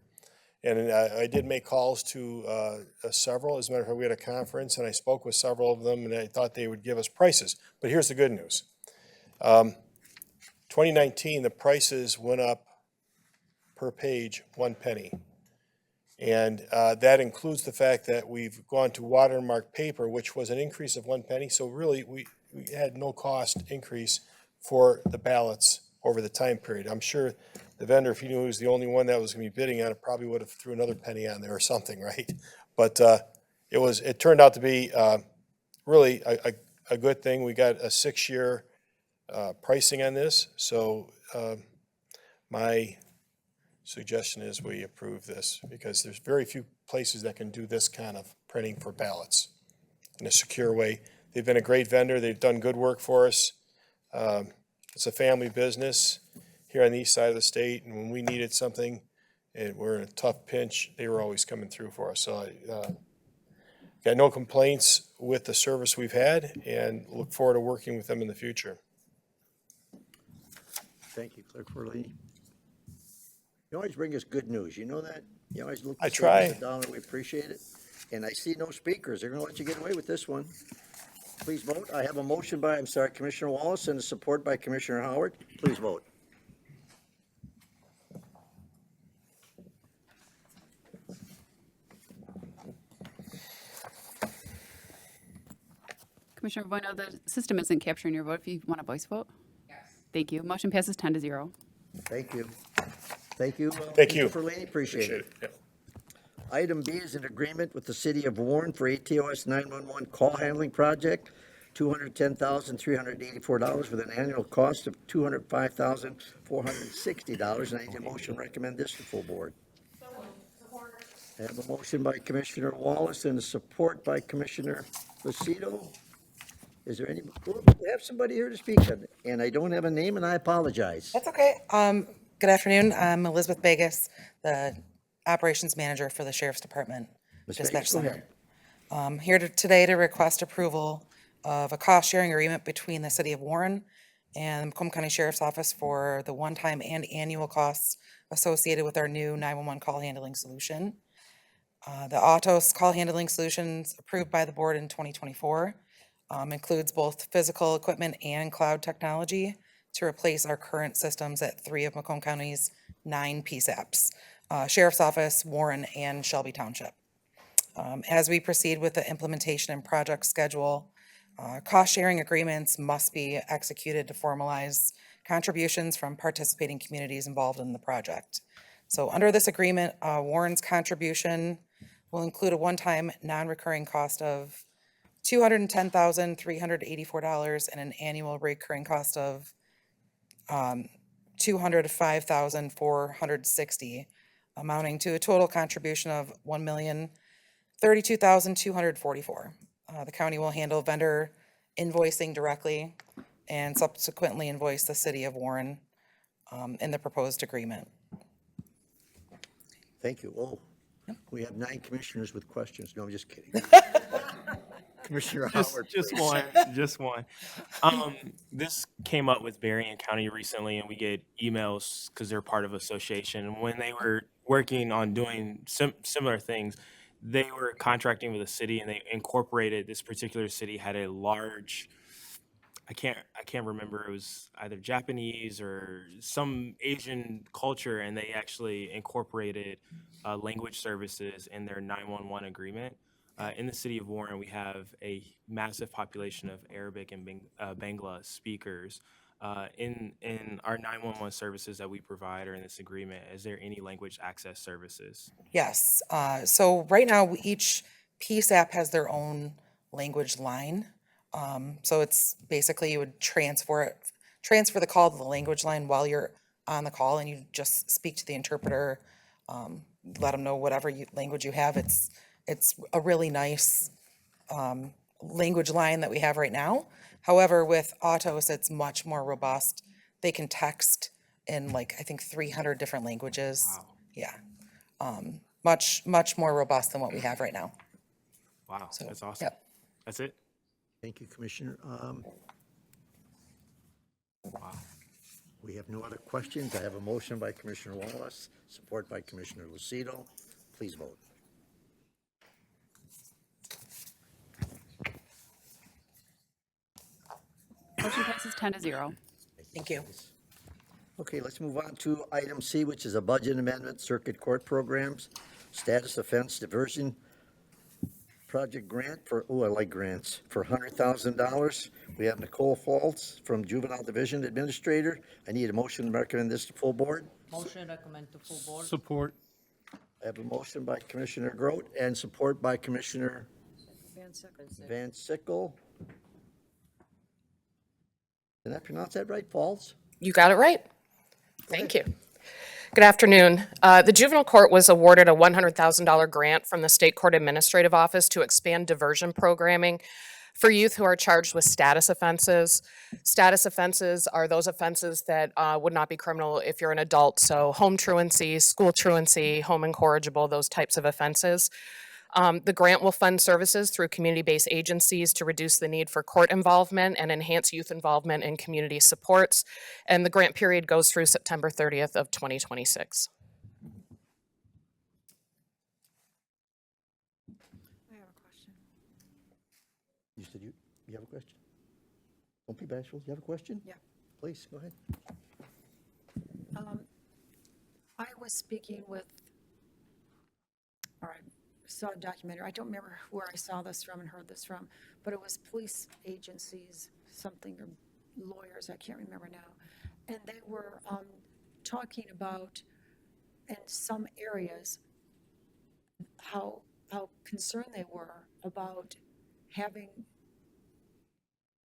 P: And I did make calls to several. As a matter of fact, we had a conference and I spoke with several of them and I thought they would give us prices. But here's the good news. 2019, the prices went up per page 1 penny. And that includes the fact that we've gone to watermark paper, which was an increase of 1 penny. So really, we had no cost increase for the ballots over the time period. I'm sure the vendor, if he knew he was the only one that was going to be bidding on it, probably would have threw another penny on there or something, right? But it turned out to be really a good thing. We got a 6-year pricing on this. So my suggestion is we approve this because there's very few places that can do this kind of printing for ballots in a secure way. They've been a great vendor. They've done good work for us. It's a family business here on the east side of the state, and when we needed something and we're in a tough pinch, they were always coming through for us. So I got no complaints with the service we've had and look forward to working with them in the future.
L: Thank you, Clerk Ferlini. You always bring us good news, you know that? You always look.
P: I try.
L: Down, we appreciate it. And I see no speakers. They're gonna let you get away with this one. Please vote. I have a motion by, Commissioner Wallace and a support by Commissioner Howard. Please vote.
D: Commissioner Bueno, the system isn't capturing your vote. If you want a voice vote? Yes. Thank you. Motion passes 10-0.
L: Thank you. Thank you.
P: Thank you.
L: Mr. Ferlini, appreciate it.
P: Yeah.
L: Item B is an agreement with the City of Warren for ATOS 911 call handling project, $210,384 with an annual cost of $205,460. And I need a motion to recommend this to full board. I have a motion by Commissioner Wallace and a support by Commissioner Lucido. Is there any, we have somebody here to speak on it, and I don't have a name and I apologize.
Q: That's okay. Good afternoon. I'm Elizabeth Vegas, the Operations Manager for the Sheriff's Department
L: Ms.
Q: Dispatch
L: Vegas, go
Q: Center.
L: ahead.
Q: Here today to request approval of a cost-sharing agreement between the City of Warren and the Macomb County Sheriff's Office for the one-time and annual costs associated with our new 911 call handling solution. The Atos call handling solutions approved by the board in 2024 includes both physical equipment and cloud technology to replace our current systems at 3 of Macomb County's 9 PSAPs, Sheriff's Office, Warren, and Shelby Township. As we proceed with the implementation and project schedule, cost-sharing agreements must be executed to formalize contributions from participating communities involved in the project. So under this agreement, Warren's contribution will include a one-time non-recurring cost of $210,384 and an annual recurring cost of $205,460, amounting to a total contribution of $1,032,244. The county will handle vendor invoicing directly and subsequently invoice the City of Warren in the proposed agreement.
L: Thank you. Oh, we have 9 commissioners with questions. No, I'm just kidding. Commissioner Howard.
H: Just one. This came up with Berrien County recently, and we get emails because they're part of association. When they were working on doing similar things, they were contracting with a city, and they incorporated this particular city had a large. I can't remember. It was either Japanese or some Asian culture, and they actually incorporated language services in their 911 agreement. In the city of Warren, we have a massive population of Arabic and Bangla speakers. In our 911 services that we provide or in this agreement, is there any language access services?
Q: Yes. So right now, each PSAP has their own language line. So it's basically you would transfer the call to the language line while you're on the call, and you just speak to the interpreter, let them know whatever language you have. It's a really nice language line that we have right now. However, with Atos, it's much more robust. They can text in I think 300 different languages. Wow. Yeah. much more robust than what we have right now.
H: Wow,
Q: So,
H: that's awesome.
Q: yep.
H: That's it?
L: Thank you, Commissioner. We have no other questions. I have a motion by Commissioner Wallace, support by Commissioner Lucido. Please vote.
D: Motion passes 10-0.
Q: Thank you.
L: Okay, let's move on to item C, which is a budget amendment, circuit court programs, status offense diversion project grant for, oh, I like grants, for $100,000. We have Nicole Falls from Juvenile Division Administrator. I need a motion to recommend this to full board.
G: Motion recommend to full board.
C: Support.
L: I have a motion by Commissioner Grote and support by Commissioner
K: Van Sickle.
L: Van Sickle. Did I pronounce that right, Falls?
R: You got it right. Thank you. Good afternoon. The juvenile court was awarded a $100,000 grant from the State Court Administrative Office to expand diversion programming for youth who are charged with status offenses. Status offenses are those offenses that would not be criminal if you're an adult, so home truancy, school truancy, home incorrigible, those types of offenses. The grant will fund services through community-based agencies to reduce the need for court involvement and enhance youth involvement in community supports. And the grant period goes through September 30th of 2026.
K: I have a question.
L: You said you have a question? Don't be bashful. You have a question?
K: Yeah.
L: Please, go ahead.
K: I was speaking with, all right, saw a documentary. I don't remember where I saw this from and heard this from, but it was police agencies, something, or lawyers, I can't remember now. And they were talking about, in some areas, how concerned they were about having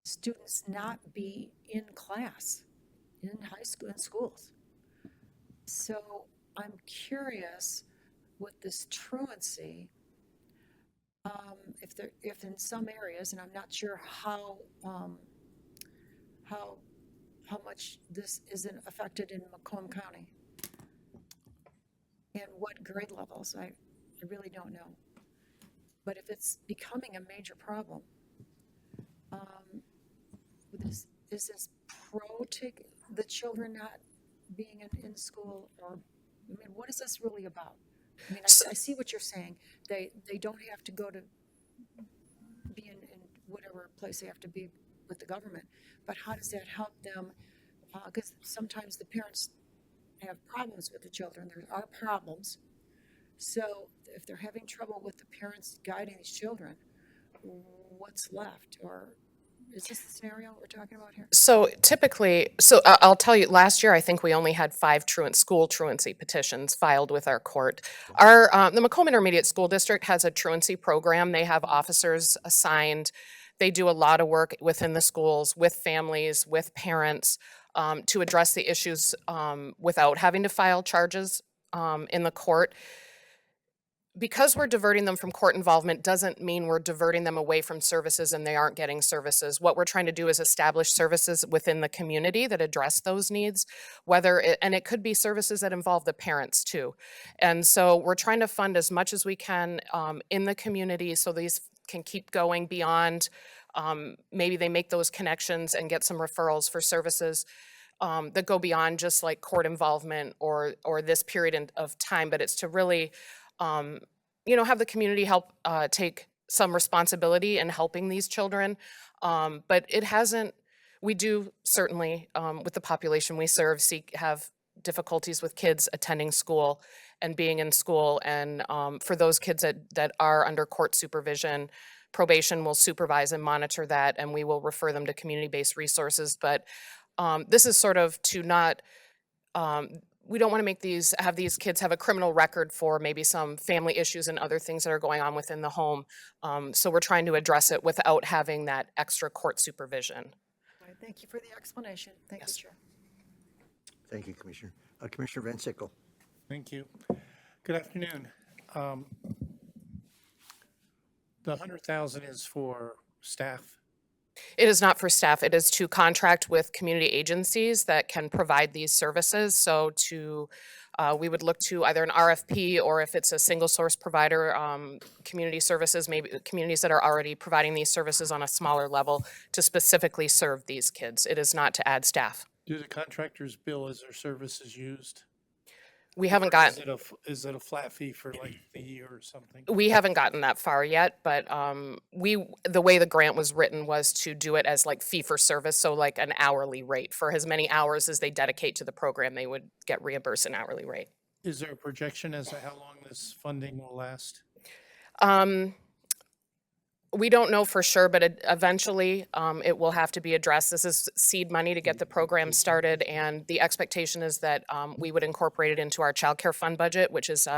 K: students not be in class, in high school, in schools. So I'm curious with this truancy, if in some areas, and I'm not sure how much this isn't affected in Macomb County, and what grade levels, I really don't know. But if it's becoming a major problem, is this pro to the children not being in school, or, I mean, what is this really about? I mean, I see what you're saying. They don't have to go to be in whatever place they have to be with the government, but how does that help them? Because sometimes the parents have problems with the children. There are problems. So if they're having trouble with the parents guiding these children, what's left? Or is this the scenario we're talking about here?
R: So typically, I'll tell you, last year I think we only had 5 school truancy petitions filed with our court. The Macomb Intermediate School District has a truancy program. They have officers assigned. They do a lot of work within the schools, with families, with parents, to address the issues without having to file charges in the court. Because we're diverting them from court involvement doesn't mean we're diverting them away from services and they aren't getting services. What we're trying to do is establish services within the community that address those needs, and it could be services that involve the parents too. And so we're trying to fund as much as we can in the community so these can keep going beyond, maybe they make those connections and get some referrals for services that go beyond just like court involvement or this period of time, but it's to really have the community help take some responsibility in helping these children. But we do certainly, with the population we serve, have difficulties with kids attending school and being in school. And for those kids that are under court supervision, probation will supervise and monitor that, and we will refer them to community-based resources. But this is sort of to not, we don't want to have these kids have a criminal record for maybe some family issues and other things that are going on within the home. So we're trying to address it without having that extra court supervision.
K: All right, thank you for the explanation. Thank you, Chair.
L: Thank you, Commissioner. Commissioner Van Sickle.
C: Thank you. Good afternoon. The 100,000 is for staff.
R: It is not for staff. It is to contract with community agencies that can provide these services. So to we would look to either an RFP or if it's a single source provider, community services, maybe communities that are already providing these services on a smaller level to specifically serve these kids. It is not to add staff.
C: Do the contractors bill as their services used?
R: We haven't
C: Is
R: gotten,
C: it is it a flat fee for like the year or something?
R: we haven't gotten that far yet, but the way the grant was written was to do it as like fee for service, so like an hourly rate. For as many hours as they dedicate to the program, they would get reimbursed an hourly rate.
C: Is there a projection as to how long this funding will last?
R: We don't know for sure, but eventually it will have to be addressed. This is seed money to get the program started, and the expectation is that we would incorporate it into our child care fund budget, which is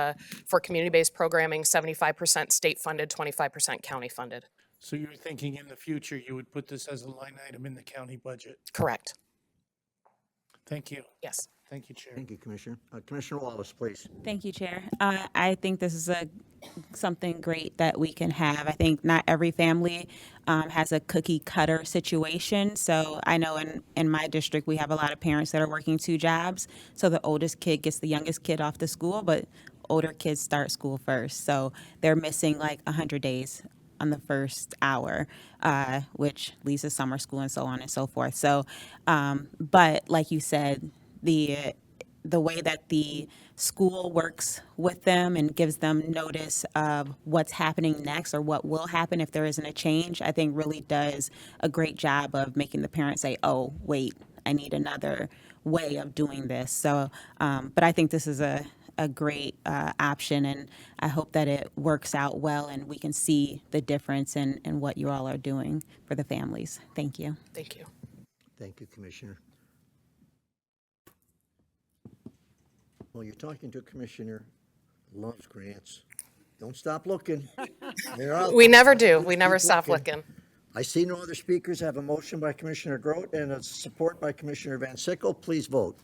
R: for community-based programming, 75% state funded, 25% county funded.
C: So you're thinking in the future you would put this as a line item in the county budget?
R: Correct.
C: Thank you.
R: Yes.
C: Thank you, Chair.
L: Thank you, Commissioner. Commissioner Wallace, please.
O: Thank you, Chair. I think this is something great that we can have. I think not every family has a cookie cutter situation. So I know in my district, we have a lot of parents that are working 2 jobs. So the oldest kid gets the youngest kid off to school, but older kids start school first. So they're missing like 100 days on the first hour, which leads to summer school and so on and so forth. So, but like you said, the way that the school works with them and gives them notice of what's happening next or what will happen if there isn't a change, I think really does a great job of making the parents say, oh, wait, I need another way of doing this. So, but I think this is a great option, and I hope that it works out well and we can see the difference in what you all are doing for the families. Thank you.
R: Thank you.
L: Thank you, Commissioner. Well, you're talking to a commissioner who loves grants. Don't stop looking. They're out
R: We
L: there.
R: never do. We
L: Keep
R: never stop looking.
L: I see no other speakers. I have a motion by Commissioner Grote and a support by Commissioner Van Sickle. Please vote.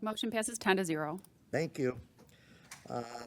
D: Motion passes 10-0.
L: Thank you.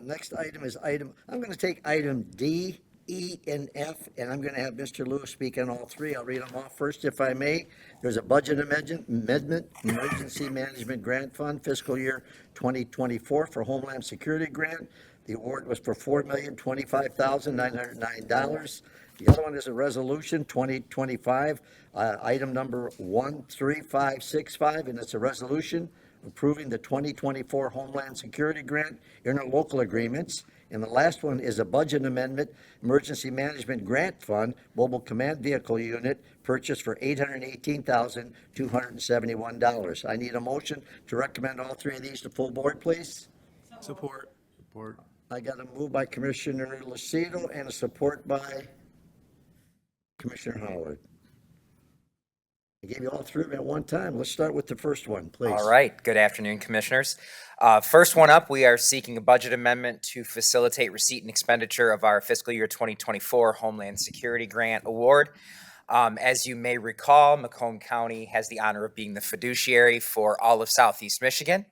L: Next item is I'm going to take item D, E, and F, and I'm going to have Mr. Lewis speak on all 3. I'll read them off first, if I may. There's a budget amendment, Emergency Management Grant Fund, fiscal year 2024 for Homeland Security Grant. The award was for $4,025,909. The other one is a resolution 2025, item number 13565, and it's a resolution approving the 2024 Homeland Security Grant interlocal agreements. And the last one is a budget amendment, Emergency Management Grant Fund, Mobile Command Vehicle Unit, purchased for $818,271. I need a motion to recommend all 3 of these to full board, please.
C: Support.
A: Support.
L: I got a move by Commissioner Lucido and a support by Commissioner Howard. I gave you all 3 at one time. Let's start with the first one, please.
S: All right. Good afternoon, Commissioners. First one up, we are seeking a budget amendment to facilitate receipt and expenditure of our fiscal year 2024 Homeland Security Grant Award. As you may recall, Macomb County has the honor of being the fiduciary for all of Southeast Michigan.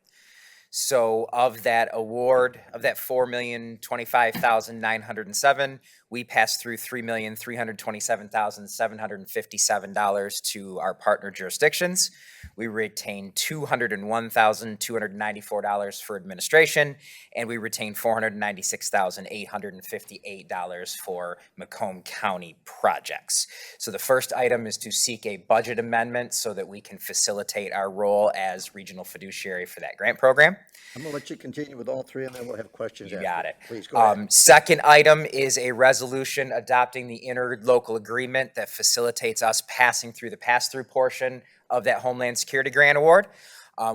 S: So of that award, of that $4,025,907, we passed through $3,327,757 to our partner jurisdictions. We retained $201,294 for administration, and we retained $496,858 for Macomb County projects. So the first item is to seek a budget amendment so that we can facilitate our role as regional fiduciary for that grant program.
L: I'm going to let you continue with all 3, and then we'll have questions.
S: You got it.
L: Please go ahead.
S: Second item is a resolution adopting the interlocal agreement that facilitates us passing through the pass-through portion of that Homeland Security Grant Award.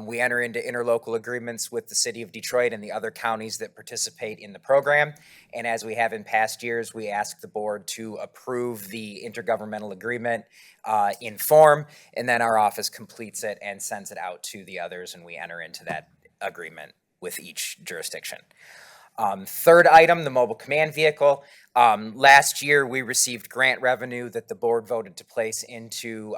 S: We enter into interlocal agreements with the city of Detroit and the other counties that participate in the program. And as we have in past years, we ask the board to approve the intergovernmental agreement in form, and then our office completes it and sends it out to the others, and we enter into that agreement with each jurisdiction. Third item, the mobile command vehicle. Last year, we received grant revenue that the board voted to place into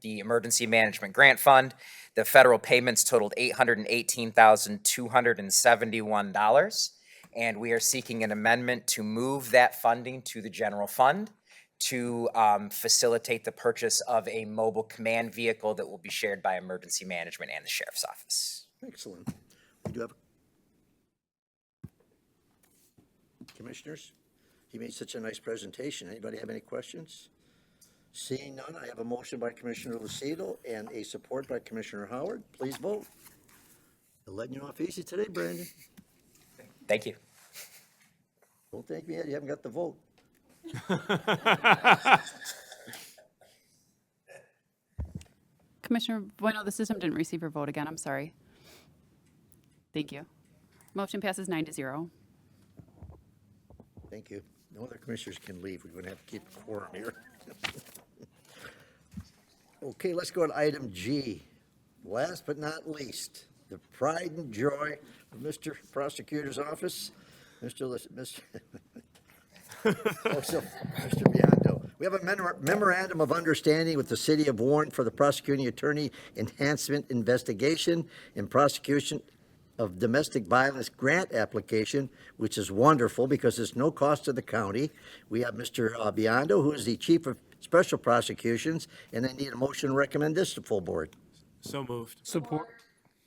S: the Emergency Management Grant Fund. The federal payments totaled $818,271, and we are seeking an amendment to move that funding to the general fund to facilitate the purchase of a mobile command vehicle that will be shared by emergency management and the sheriff's office.
L: Excellent. We do have commissioners. He made such a nice presentation. Anybody have any questions? Seeing none, I have a motion by Commissioner Lucido and a support by Commissioner Howard. Please vote. They're letting you off easy today, Brandon.
S: Thank you.
L: Don't thank me yet. You haven't got the vote.
D: Commissioner Bueno, the system didn't receive your vote again. I'm sorry. Thank you. Motion passes 9-0.
L: Thank you. No other commissioners can leave. We're going to have to keep a quorum here. Okay, let's go to item G. Last but not least, the pride and joy of Mr. Prosecutor's Office, Mr. Biondo. We have a memorandum of understanding with the City of Warren for the Prosecuting Attorney Enhancement Investigation and Prosecution of Domestic Violence Grant Application, which is wonderful because it's no cost to the county. We have Mr. Biondo, who is the Chief of Special Prosecutions, and I need a motion to recommend this to full board.
J: So moved.
C: Support.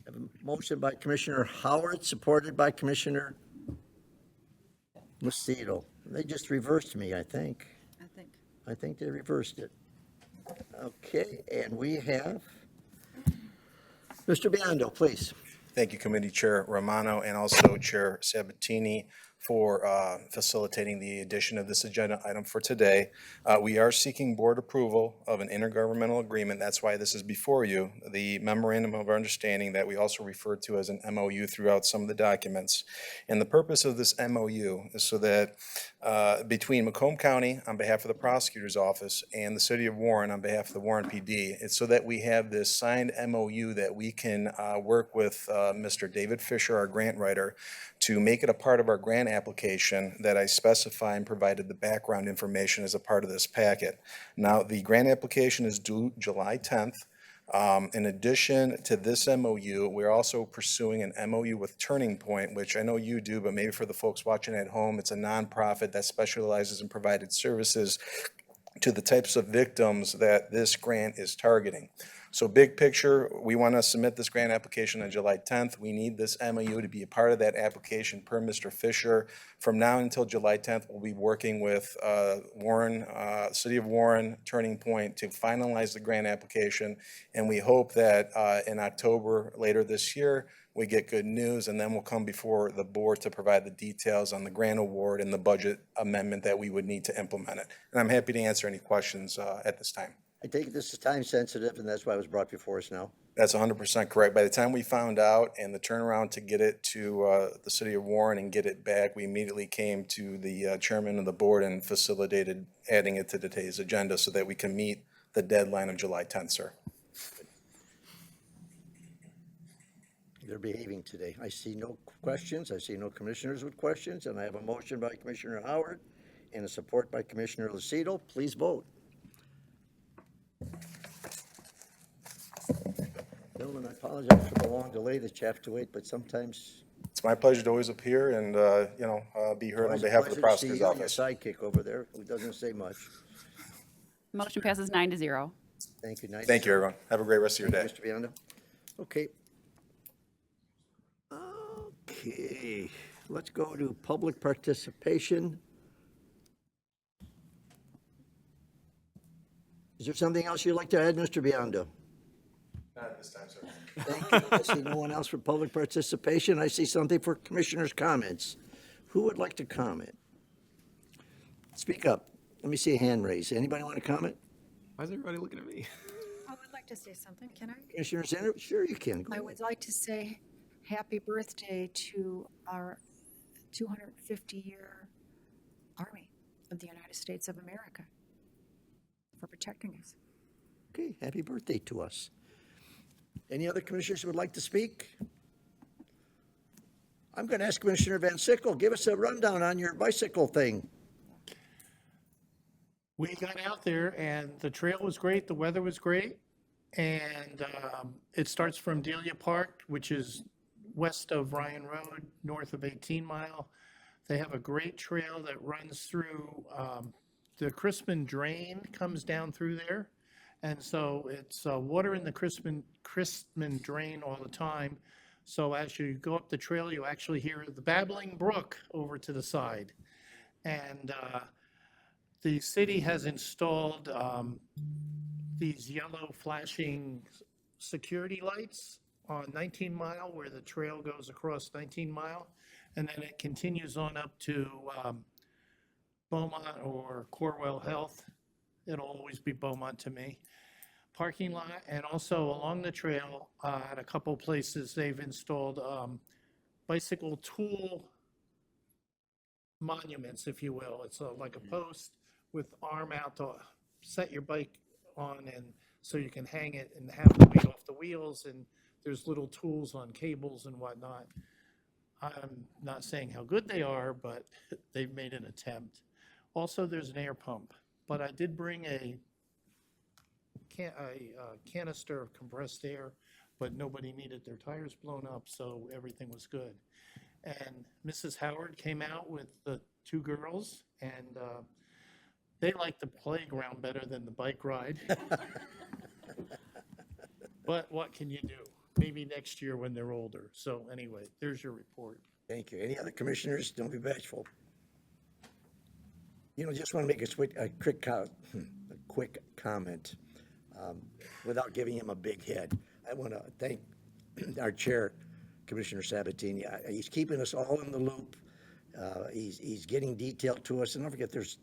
L: I have a motion by Commissioner Howard, supported by Commissioner Lucido. They just reversed me, I think. I think they reversed it. Okay, and we have Mr. Biondo, please.
F: Thank you, Committee Chair Romano, and also Chair Sabatini for facilitating the addition of this agenda item for today. We are seeking board approval of an intergovernmental agreement. That's why this is before you, the Memorandum of Understanding that we also refer to as an MOU throughout some of the documents. And the purpose of this MOU is so that between Macomb County on behalf of the Prosecutor's Office and the City of Warren on behalf of the Warren PD, it's so that we have this signed MOU that we can work with Mr. David Fisher, our grant writer, to make it a part of our grant application that I specify and provided the background information as a part of this packet. Now, the grant application is due July 10th. In addition to this MOU, we're also pursuing an MOU with Turning Point, which I know you do, but maybe for the folks watching at home, it's a nonprofit that specializes in providing services to the types of victims that this grant is targeting. So big picture, we want to submit this grant application on July 10th. We need this MOU to be a part of that application per Mr. Fisher. From now until July 10th, we'll be working with Warren, City of Warren, Turning Point to finalize the grant application. And we hope that in October later this year, we get good news, and then we'll come before the board to provide the details on the grant award and the budget amendment that we would need to implement it. And I'm happy to answer any questions at this time.
L: I take this as time sensitive, and that's why it was brought before us now.
F: That's 100% correct. By the time we found out and the turnaround to get it to the City of Warren and get it back, we immediately came to the chairman of the board and facilitated adding it to today's agenda so that we can meet the deadline of July 10th, sir.
L: They're behaving today. I see no questions. I see no commissioners with questions, and I have a motion by Commissioner Howard and a support by Commissioner Lucido. Please vote. Gentlemen, I apologize for the long delay that you have to wait, but sometimes
F: It's my pleasure to always appear and, be heard on behalf of the prosecutor's office.
L: Your sidekick over there, who doesn't say much.
D: Motion passes 9-0.
L: Thank you.
F: Thank you, everyone. Have a great rest of your day.
L: Mr. Biondo. Okay. Okay, let's go to public participation. Is there something else you'd like to add, Mr. Biondo?
F: Not at this time, sir.
L: Thank you. I see no one else for public participation. I see something for commissioners' comments. Who would like to comment? Speak up. Let me see a hand raised. Anybody want to comment?
J: Why is everybody looking at me?
K: I would like to say something, can I?
L: Commissioner Center? Sure you can. Go
K: I
L: ahead.
K: would like to say happy birthday to our 250-year Army of the United States of America for protecting us.
L: Okay, happy birthday to us. Any other commissioners who would like to speak? I'm going to ask Commissioner Van Sickle, give us a rundown on your bicycle thing.
C: We got out there and the trail was great, the weather was great. And it starts from Delia Park, which is west of Ryan Road, north of 18 Mile. They have a great trail that runs through the Crispin drain comes down through there. And so it's water in the Crispin drain all the time. So as you go up the trail, you actually hear the babbling brook over to the side. And the city has installed these yellow flashing security lights on 19 Mile, where the trail goes across 19 Mile. And then it continues on up to Beaumont or Corwell Health. It'll always be Beaumont to me. Parking lot, and also along the trail at a couple places, they've installed bicycle tool monuments, if you will. It's like a post with arm out to set your bike on, and so you can hang it and have the weight off the wheels, and there's little tools on cables and whatnot. I'm not saying how good they are, but they've made an attempt. Also, there's an air pump, but I did bring a canister of compressed air, but nobody needed their tires blown up, so everything was good. And Mrs. Howard came out with the two girls, and they liked the playground better than the bike ride. But what can you do? Maybe next year when they're older. So anyway, there's your report.
L: Thank you. Any other commissioners? Don't be bashful. You know, just want to make a quick comment without giving him a big head. I want to thank our chair, Commissioner Sabatini. He's keeping us all in the loop. He's getting detail to us. And don't forget, there's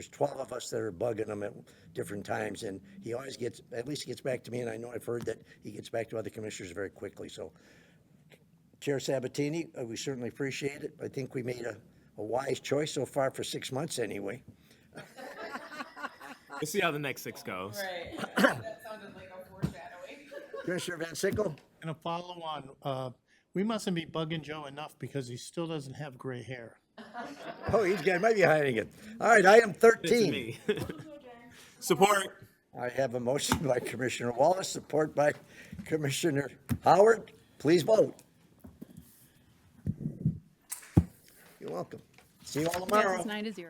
L: 12 of us that are bugging him at different times. And he always at least gets back to me. And I know I've heard that he gets back to other commissioners very quickly. So Chair Sabatini, we certainly appreciate it. I think we made a wise choice so far for 6 months anyway.
H: We'll see how the next 6 goes.
Q: Right. That sounded like a foreshadowing.
L: Commissioner Van Sickle?
C: And a follow on, we mustn't be bugging Joe enough because he still doesn't have gray hair.
L: Oh, might be hiding it. All right, item 13.
H: It's me. Support.
L: I have a motion by Commissioner Wallace, support by Commissioner Howard. Please vote. You're welcome. See you all tomorrow.
D: Passes 9-0.